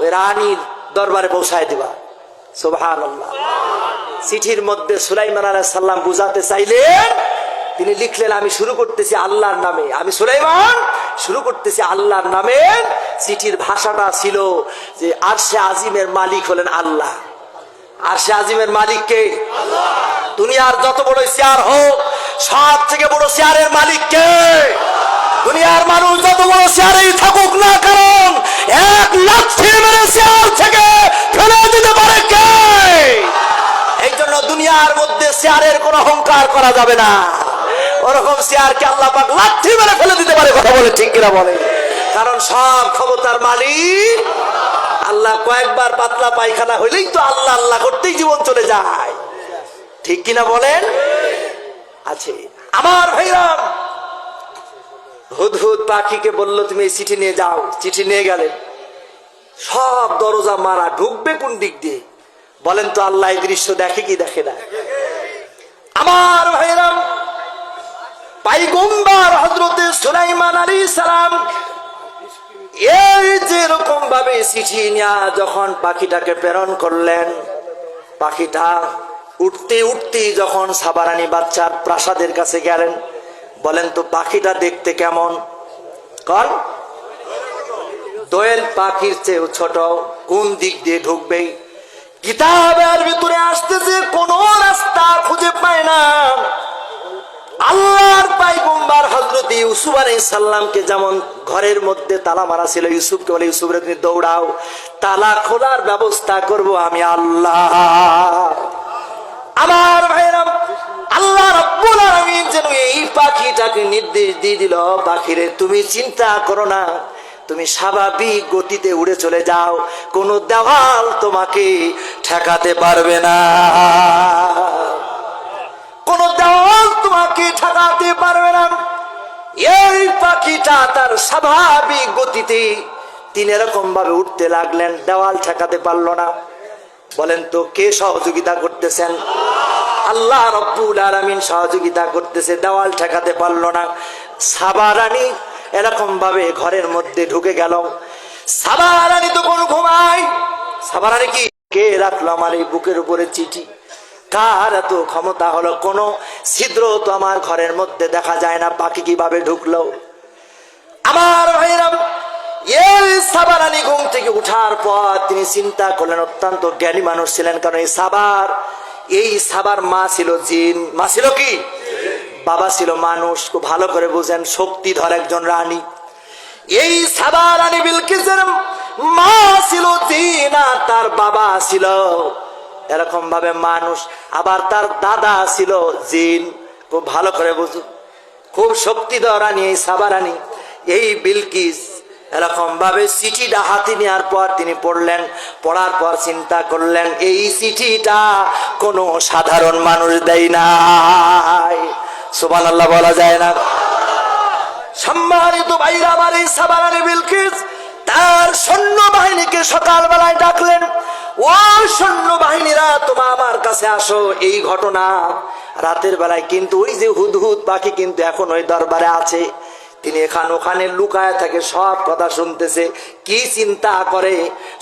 ওই রানীর দরবারে পৌঁছায় দিবা। সুবহানাল্লাহ। চিঠির মধ্যে সুলাইমান আলাইহিস সালাম বুঝাতে চাইলেন, তিনি লিখলেন, আমি শুরু করতেছি আল্লাহর নামে, আমি সুলাইমান শুরু করতেছি আল্লাহর নামে। চিঠির ভাষাটা ছিল যে আরশে আজিমের মালিক হলেন আল্লাহ। আরশে আজিমের মালিক কে? আল্লাহ। দুনিয়ার যত বড় চেয়ার হোক, সব থেকে বড় চেয়ারের মালিক কে? দুনিয়ার মানুষ যত বড় চেয়ারেই থাকুক না কারণ, এক লাথি মেরে চেয়ার থেকে ফেলে দিতে পারে কে? এই জন্য দুনিয়ার মধ্যে চেয়ারের কোনো অহংকার করা যাবে না। ওরকম চেয়ারকে আল্লাহ পাক লাথি মেরে ফেলে দিতে পারে, কথা বলে ঠিক কিনা বলে? কারণ সব ক্ষমতার মালিক আল্লাহ। কয়েকবার পাতলা পায়খানা হইলেই তো আল্লাহ আল্লাহ করতেই জীবন চলে যায়, ঠিক কিনা বলেন? আছে আমার ভাইরা। হুদহুদ পাখিকে বলল, তুমি এই চিঠি নিয়ে যাও। চিঠি নিয়ে গেলেন, সব দরজা মারা, ঢুকবে কোন দিক দিয়ে বলেন তো? আল্লাহ এই দৃশ্য দেখে কি দেখে না? আমার ভাইরা, পয়গম্বর হযরত সুলাইমান আলাইহিস সালাম এই যে রকম ভাবে চিঠি নিয়ে যখন পাখিটাকে প্রেরণ করলেন, পাখিটা উঠতে উঠতে যখন সাবারানি বাচ্চার প্রাসাদের কাছে গেলেন, বলেন তো পাখিটা দেখতে কেমন? কন দোয়েল পাখির চেয়ে ছোট। কোন দিক দিয়ে ঢুকবে? কিতাবের ভিতরে আসতেছে কোন রাস্তা খুঁজে পায় না। আল্লাহর পয়গম্বর হযরত ইউসুফ আলাইহিস সালামকে যেমন ঘরের মধ্যে তালা মারা ছিল, ইউসুফকে বলে, ইউসুফ রে তুমি দৌড়াও, তালা খোলার ব্যবস্থা করব আমি আল্লাহ। আমার ভাইরা, আল্লাহ রাব্বুল আলামিন যেন এই পাখিটাকে নির্দেশ দিয়ে দিল, পাখিরে তুমি চিন্তা করো না, তুমি স্বাভাবিক গতিতে উড়ে চলে যাও, কোন দেওয়াল তোমাকে ঠেকাতে পারবে না, কোন দেওয়াল তোমাকে ঠেকাতে পারবে না। এই পাখিটা তার স্বাভাবিক গতিতে তিনি এরকম ভাবে উঠতে লাগলেন, দেওয়াল ঠেকাতে পারলো না। বলেন তো কে সহযোগিতা করতেছেন? আল্লাহ রাব্বুল আলামিন সহযোগিতা করতেছে, দেওয়াল ঠেকাতে পারলো না। সাবা রানী এরকম ভাবে ঘরের মধ্যে ঢুকে গেল। সাবা রানী তখন ঘুমায়। সাবা রানী কি, কে রাখলো আমার এই বুকের উপরে চিঠি? কার এত ক্ষমতা হলো? কোন ছিদ্র তো আমার ঘরের মধ্যে দেখা যায় না, পাখি কিভাবে ঢুকলো? আমার ভাইরা, এই সাবা রানী ঘুম থেকে উঠার পর তিনি চিন্তা করলেন, অত্যন্ত জ্ঞানী মানুষ ছিলেন, কারণ এই সাবার মা ছিল জিন। মা ছিল কি? বাবা ছিল মানুষ। খুব ভালো করে বুঝেন, শক্তিধর একজন রানী। এই সাবা রানী বিলকিসের মা ছিল জিন আর তার বাবা ছিল এরকম ভাবে মানুষ, আবার তার দাদা ছিল জিন। খুব ভালো করে বুঝুন, খুব শক্তিধর রানী এই সাবা রানী। এই বিলকিস এরকম ভাবে চিঠিটা হাতে নেওয়ার পর তিনি পড়লেন। পড়ার পর চিন্তা করলেন, এই চিঠিটা কোনো সাধারণ মানুষ দেয় নাই। সুবহানাল্লাহ বলা যায় না? সম্মানিত ভাইরা আমার, এই সাবা রানী বিলকিস তার সৈন্যবাহিনীকে সকালবেলায় ডাকলেন, তোমা আমার কাছে আসো। এই ঘটনা রাতের বেলায়, কিন্তু ওই যে হুদহুদ পাখি কিন্তু এখন ওই দরবারে আছে। তিনি এখান ওখানে লুকায় থাকে, সব কথা শুনতেছে, কি চিন্তা করে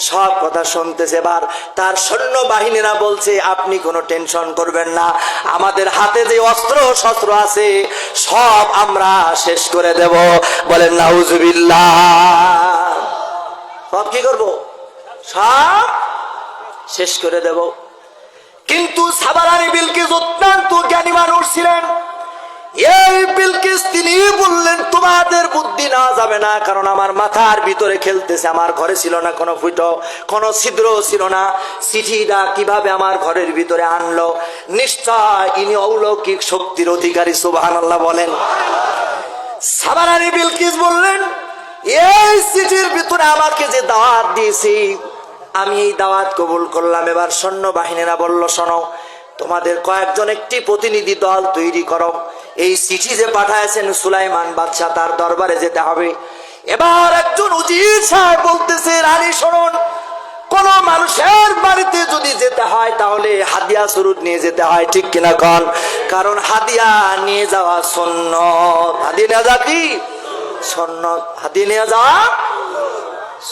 সব কথা শুনতেছে। এবার তার সৈন্য বাহিনীরা বলছে আপনি কোনো টেনশন করবেন না, আমাদের হাতে যে অস্ত্র শস্ত্র আছে সব আমরা শেষ করে দেব। বলেন নাউজুবিল্লাহ। সব কি করব? সব শেষ করে দেব। কিন্তু সাবা রানী বিলকিস অত্যন্ত জ্ঞানী মানুষ ছিলেন। এই বিলকিস তিনি বললেন তোমাদের বুদ্ধি না যাবে না, কারণ আমার মাথার ভিতরে খেলতেছে। আমার ঘরে ছিল না কোনো ফুটো, কোনো ছিদ্র ছিল না। চিঠিটা কিভাবে আমার ঘরের ভিতরে আনলো? নিশ্চয় ইনি অলৌকিক শক্তির অধিকারী। সুবহানাল্লাহ বলেন। সাবা রানী বিলকিস বললেন এই চিঠির ভিতরে আমাকে যে দাওয়াত দিয়েছি আমি এই দাওয়াত কবুল করলাম। এবার সৈন্য বাহিনীরা বলল শোনো, তোমাদের কয়েকজন একটি প্রতিনিধি দল তৈরি করো, এই চিঠি যে পাঠাইছেন সুলাইমান বাদশাহ তার দরবারে যেতে হবে। এবার একজন উজির সাহেব বলতেছে রানী শুনুন, কোন মানুষের বাড়িতে যদি যেতে হয় তাহলে হাদিয়া স্বরূপ নিয়ে যেতে হয়, ঠিক কিনা কন? কারণ হাদিয়া নিয়ে যাওয়া সুন্নত। হাদিয়া নিয়ে যাওয়া কি সুন্নত? হাদিয়া নিয়ে যাওয়া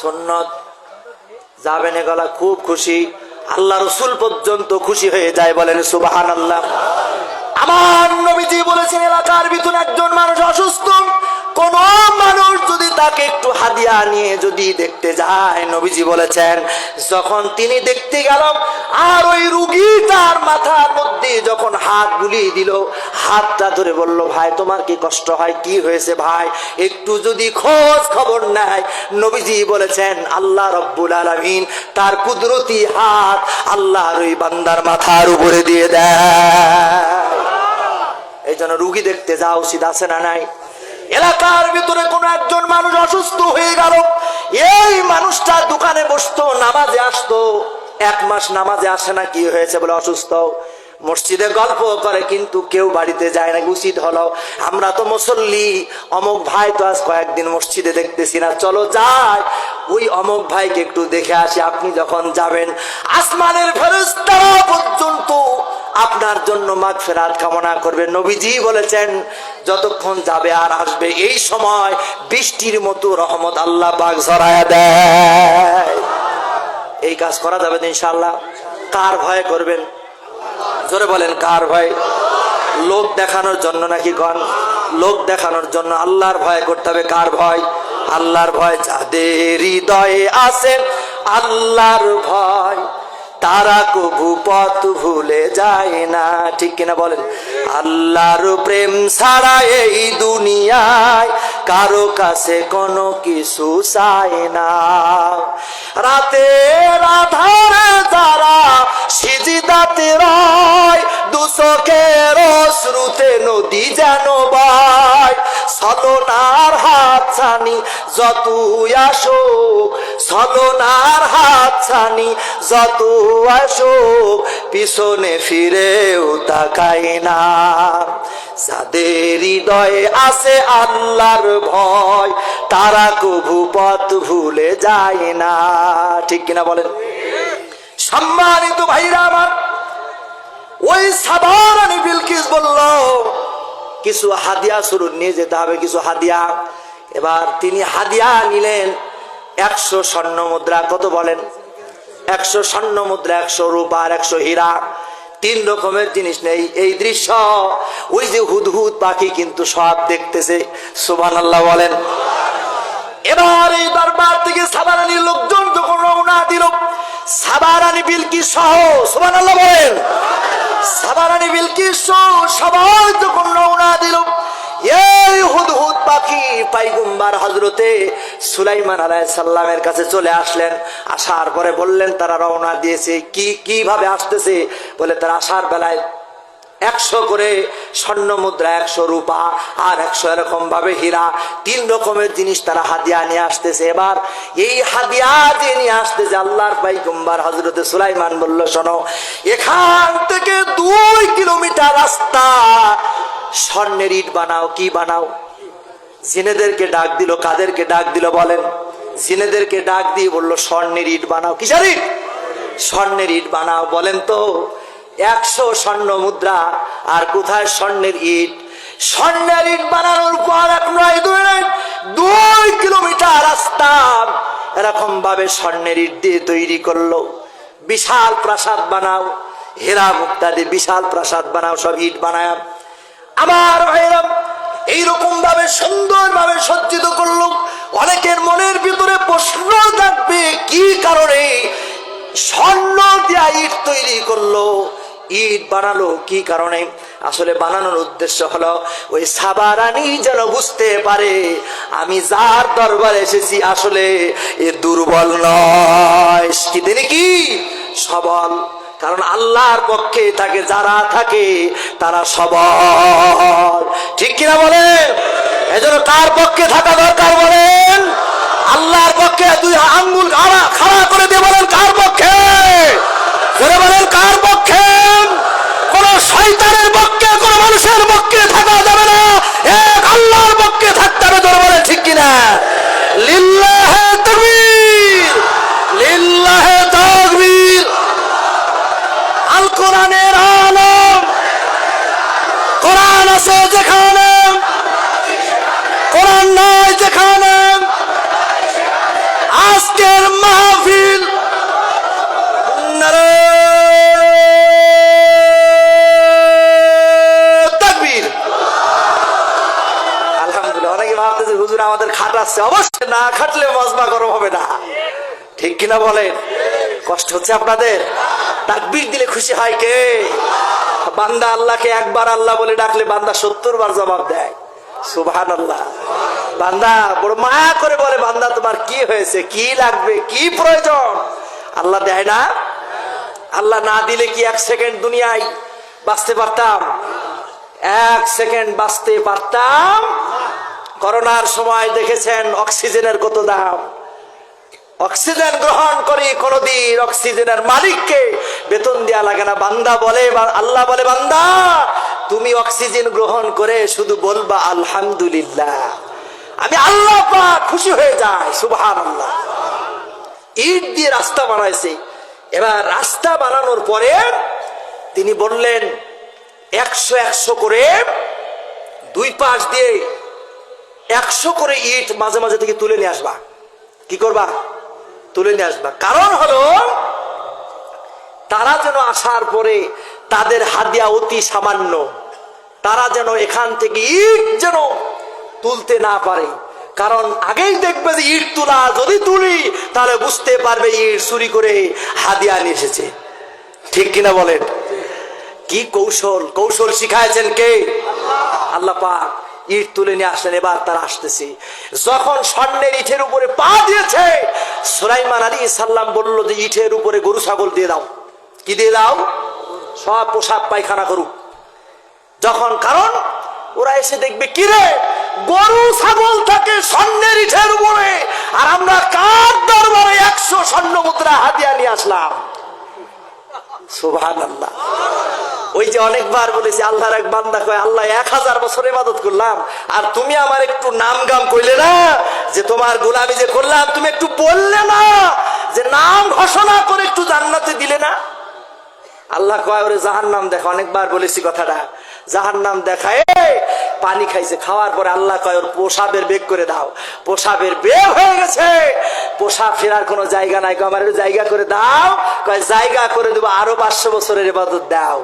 সুন্নত। যাবেন গলা খুব খুশি, আল্লাহ রসুল পর্যন্ত খুশি হয়ে যায়। বলেন সুবহানাল্লাহ। আমার নবীজি বলেছেন এলাকার ভিতরে একজন মানুষ অসুস্থ, কোন মানুষ যদি তাকে একটু হাদিয়া নিয়ে যদি দেখতে যায়, নবীজি বলেছেন যখন তিনি দেখতে গেল আর ওই রুগীটার মাথার মধ্যে যখন হাত বুলিয়ে দিল, হাতটা ধরে বলল ভাই তোমার কি কষ্ট হয়, কি হয়েছে ভাই, একটু যদি খোঁজ খবর নেয়, নবীজি বলেছেন আল্লাহ রব্বুল আলামিন তার কুদরতি হাত আল্লাহর ওই বান্দার মাথার উপরে দিয়ে দেয়। এই জন্য রুগী দেখতে যাওয়া উচিত, আছে না নাই? এলাকার ভিতরে কোন একজন মানুষ অসুস্থ হয়ে গেল, এই মানুষটা দোকানে বসতো, নামাজে আসতো, 1 মাস নামাজে আসে না, কি হয়েছে বলে অসুস্থ। মসজিদে গল্প করে কিন্তু কেউ বাড়িতে যায় না। উচিত হলো আমরা তো মুসল্লি, অমুক ভাই তো আজ কয়েকদিন মসজিদে দেখতেছি না, চলো যাই ওই অমুক ভাইকে একটু দেখে আসি। আপনি যখন যাবেন আসমানের ফেরেশতারা পর্যন্ত আপনার জন্য মাগফিরাত কামনা করবে। নবীজি বলেছেন যতক্ষণ যাবে আর আসবে এই সময় বৃষ্টির মতো রহমত আল্লাহ পাক ঝরায়া দেয়। এই কাজ করা যাবে ইনশাআল্লাহ। কার ভয় করবেন? জোরে বলেন কার ভয়? লোক দেখানোর জন্য নাকি কন? লোক দেখানোর জন্য। আল্লাহর ভয় করতে হবে। কার ভয়? আল্লাহর ভয়। যাদের হৃদয়ে আছে আল্লাহর ভয় তারা কবু পথ ভুলে যায় না, ঠিক কিনা বলেন? আল্লাহর প্রেম ছাড়া এই দুনিয়ায় কারো কাছে কোনো কিছু চায় না। রাতের আধারে যারা সিজদাতে রয়, দুচোখের অশ্রুতে নদী যেন বয়। ছলনার হাত ছানি যতই আসুক, ছলনার হাত ছানি যত আসুক, পিছনে ফিরেও তাকাই না। যাদের হৃদয়ে আছে আল্লাহর ভয় তারা কবু পথ ভুলে যায় না, ঠিক কিনা বলেন? সম্মানিত ভাইরা আমার, ওই সাবা রানী বিলকিস বলল কিছু হাদিয়া স্বরূপ নিয়ে যেতে হবে, কিছু হাদিয়া। এবার তিনি হাদিয়া নিলেন 100 স্বর্ণ মুদ্রা। কত বলেন? 100 স্বর্ণ মুদ্রা, 100 রূপা আর 100 হীরা। 3 রকমের জিনিস নেই। এই দৃশ্য ওই যে হুদহুদ পাখি কিন্তু সব দেখতেছে। সুবহানাল্লাহ বলেন। এবার এই দরবার থেকে সাবা রানীর লোকজন যখন রওনা দিল, সাবা রানী বিলকিস সহ, সুবহানাল্লাহ বলেন, সাবা রানী বিলকিস সহ সবাই যখন রওনা দিল, এই হুদহুদ পাখি পয়গম্বর হযরতে সুলাইমান আলাইহিস সালামের কাছে চলে আসলেন। আসার পরে বললেন তারা রওনা দিয়েছে। কিভাবে আসতেছে? বলে তারা আসার বেলায় 100 করে স্বর্ণ মুদ্রা, 100 রূপা আর 100 এরকম ভাবে হীরা, 3 রকমের জিনিস তারা হাদিয়া নিয়ে আসতেছে। এবার এই হাদিয়া যে নিয়ে আসতেছে আল্লাহর পয়গম্বর হযরতে সুলাইমান বলল শোনো, এখান থেকে 2 কিলোমিটার রাস্তা স্বর্ণের ইট বানাও। কি বানাও? জিনেদেরকে ডাক দিল। কাদেরকে ডাক দিল বলেন? জিনেদেরকে ডাক দিয়ে বলল স্বর্ণের ইট বানাও। কিসের ইট? স্বর্ণের ইট বানাও। বলেন তো 100 স্বর্ণ মুদ্রা আর কোথায় স্বর্ণের ইট? স্বর্ণের ইট বানানোর পর এক নয় 2 কিলোমিটার রাস্তা এরকম ভাবে স্বর্ণের ইট দিয়ে তৈরি করলো। বিশাল প্রাসাদ বানাও, হীরা মুক্তা দিয়ে বিশাল প্রাসাদ বানাও, সব ইট বানায়। আমার ভাইরা এইরকম ভাবে সুন্দর ভাবে সজ্জিত করলো। অনেকের মনের ভিতরে প্রশ্ন থাকবে কি কারণে স্বর্ণ দিয়া ইট তৈরি করলো, ইট বানালো কি কারণে? আসলে বানানোর উদ্দেশ্য হলো ওই সাবা রানী যেন বুঝতে পারে আমি যার দরবারে এসেছি আসলে এ দুর্বল নয়, কি তিনি কি সবল। কারণ আল্লাহর পক্ষে থাকে যারা থাকে তারা সবল, ঠিক কিনা বলেন? এজন্য কার পক্ষে থাকা দরকার বলেন? আল্লাহর পক্ষে। 2 আঙ্গুল খাড়া করে দিয়ে বলেন কার পক্ষে? জোরে বলেন কার পক্ষে? কোন শয়তানের পক্ষে, কোন মানুষের পক্ষে থাকা যাবে না, এক আল্লাহর পক্ষে থাকতে হবে। জোরে বলেন ঠিক কিনা? লিল্লাহে তাকবীর, লিল্লাহে তাকবীর। আল কোরআনের আলম, কোরআন আছে যেখানে, কোরআন নাই যেখানে। আজকের মাহফিল নারে তাকবীর। আলহামদুলিল্লাহ। অনেকে ভাবতেছে হুজুর আমাদের খাটাচ্ছে। অবশ্যই না খাটলে মজমা গরম হবে না, ঠিক কিনা বলেন? কষ্ট হচ্ছে আপনাদের? তাকবীর দিলে খুশি হয় কে? বান্দা আল্লাহকে একবার আল্লাহ বলে ডাকলে বান্দা 70 বার জবাব দেয়। সুবহানাল্লাহ। বান্দা বড় মায়া করে বলে বান্দা তোমার কি হয়েছে, কি লাগবে, কি প্রয়োজন? আল্লাহ দেয় না? আল্লাহ না দিলে কি 1 সেকেন্ড দুনিয়ায় বাঁচতে পারতাম? 1 সেকেন্ড বাঁচতে পারতাম? করোনার সময় দেখেছেন অক্সিজেনের কত দাম। অক্সিজেন গ্রহণ করি কোনদিন অক্সিজেনের মালিককে বেতন দেয়া লাগে না। বান্দা বলে, আল্লাহ বলে বান্দা তুমি অক্সিজেন গ্রহণ করে শুধু বলবা আলহামদুলিল্লাহ, আমি আল্লাহ পাক খুশি হয়ে যাই। সুবহানাল্লাহ। ইট দিয়ে রাস্তা বানাইছে। এবার রাস্তা বানানোর পরে তিনি বললেন 100 করে 2 পাশ দিয়ে 100 করে ইট মাঝে মাঝে থেকে তুলে নিয়ে আসবা। কি করবা? তুলে নিয়ে আসবা। কারণ হলো তারা যেন আসার পরে তাদের হাদিয়া অতি সামান্য, তারা যেন এখান থেকে ইট যেন তুলতে না পারে। কারণ আগেই দেখবে যে ইট তোলা যদি তুলি তাহলে বুঝতে পারবে ইট চুরি করে হাদিয়া নিয়ে এসেছে, ঠিক কিনা বলেন? কি কৌশল, কৌশল শিখাইছেন কে? আল্লাহ পাক। ইট তুলে নিয়ে আসলেন। এবার তারা আসতেছে। যখন স্বর্ণের ইটের উপরে পা দিয়েছে সুলাইমান আলাইহিস সালাম বলল যে ইটের উপরে গরু ছাগল দিয়ে দাও। কি দিয়ে দাও? সব পোশাক পায়খানা করুক। যখন কারণ ওরা এসে দেখবে কি রে গরু ছাগল থাকে স্বর্ণের ইটের উপরে, আর আমরা কার দরবারে 100 স্বর্ণ মুদ্রা হাদিয়া নিয়ে আসলাম। সুবহানাল্লাহ। ওই যে অনেকবার বলেছি আল্লাহর এক বান্দা কয় আল্লাহ 1000 বছর ইবাদত করলাম আর তুমি আমার একটু নাম গাম কইলে না, যে তোমার গোলামি যে করলাম তুমি একটু বললে না, যে নাম ঘোষণা করে একটু জান্নাতে দিলে না। আল্লাহ কয় ওরে জাহান্নাম দেখা। অনেকবার বলেছি কথাটা। জাহান্নাম দেখায় পানি খাইছে, খাওয়ার পরে আল্লাহ কয় ওর পোশাবের বেগ করে দাও। পোশাবের বেগ হয়ে গেছে, পোশাব ফেরার কোনো জায়গা নাই। কয় আমার জায়গা করে দাও। কয় জায়গা করে দেবো, আরো 500 বছরের ইবাদত দাও।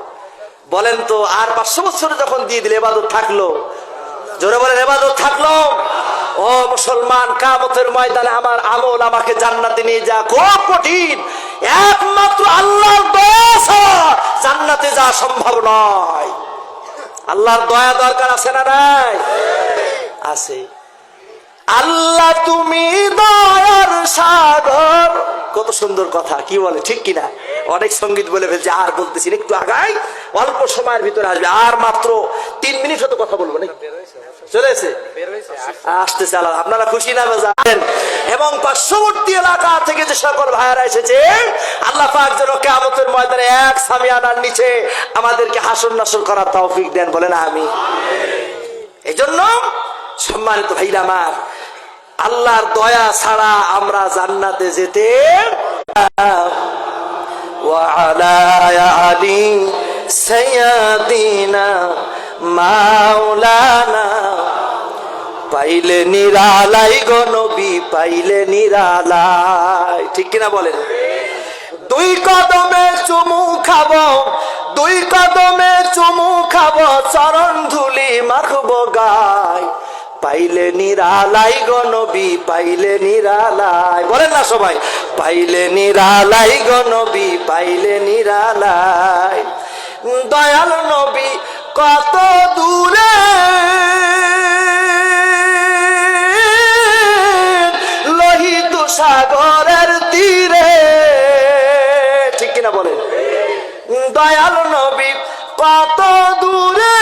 বলেন তো আর 500 বছরে যখন দিয়ে দিলে ইবাদত থাকলো? জোরে বলেন ইবাদত থাকলো? ও মুসলমান, কিয়ামতের ময়দানে আমার আমল আমাকে জান্নাতে নিয়ে যা খুব কঠিন। একমাত্র আল্লাহর দয়া ছাড়া জান্নাতে যাওয়া সম্ভব নয়। আল্লাহর দয়া দরকার আছে না নাই? আছে। আল্লাহ তুমি দয়ার সাগর। কত সুন্দর কথা, কি বলে ঠিক কিনা? অনেক সঙ্গীত বলে ফেলছে, আর বলতেছি একটু আগাই, অল্প সময়ের ভিতরে আসবে। আর মাত্র 3 মিনিট হয়তো কথা বলবো নাকি? চলে এসে আসতেছে। আপনারা খুশি না জানেন? এবং পার্শ্ববর্তী এলাকা থেকে যে সকল ভাইয়ারা এসেছে আল্লাহ পাক যেন কিয়ামতের ময়দানে এক সামিয়ানার নিচে আমাদেরকে হাসর নাসর করার তৌফিক দেন, বলেন আমিন। এই জন্য সম্মানিত ভাইরা আমার, আল্লাহর দয়া ছাড়া আমরা জান্নাতে যেতে وعلى آل سيدنا مولانا পাইলে নিরালাই গো নবী পাইলে নিরালাই ঠিক কিনা বলেন দুই কদমে চুমু খাবো দুই কদমে চুমু খাবো চরণ ধুলি মাখবো গায় পাইলে নিরালাই গো নবী পাইলে নিরালাই বলেন না সবাই পাইলে নিরালাই গো নবী পাইলে নিরালাই দয়াল নবী কত দূরে লোহিত সাগরের তীরে ঠিক কিনা বলেন দয়াল নবী কত দূরে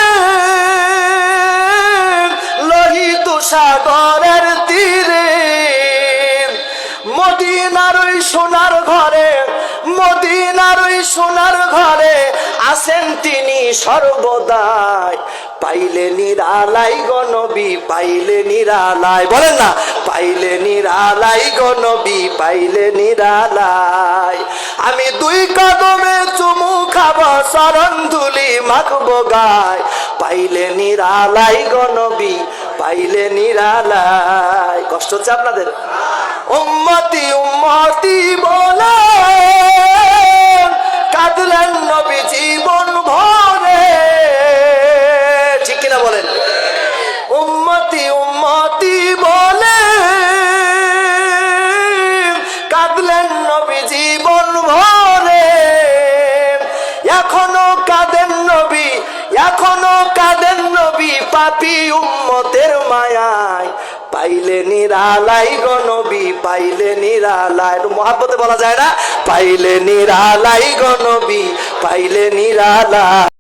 লোহিত সাগরের তীরে মদিনার ওই সোনার ঘরে মদিনার ওই সোনার ঘরে আছেন তিনি সর্বদাই পাইলে নিরালাই গো নবী পাইলে নিরালাই বলেন না পাইলে নিরালাই গো নবী পাইলে নিরালাই আমি দুই কদমে চুমু খাবো চরণ ধুলি মাখবো গায় পাইলে নিরালাই গো নবী পাইলে নিরালাই কষ্ট হচ্ছে আপনাদের উম্মতি উম্মতি বলে কাঁদলেন নবী জীবন ভরে ঠিক কিনা বলেন উম্মতি উম্মতি বলে কাঁদলেন নবী জীবন ভরে এখনো কাঁদেন নবী এখনো কাঁদেন নবী পাপী উম্মতের মায়ায় পাইলে নিরালাই গো নবী পাইলে নিরালাই মহব্বতে বলা যায় না পাইলে নিরালাই গো নবী পাইলে নিরালাই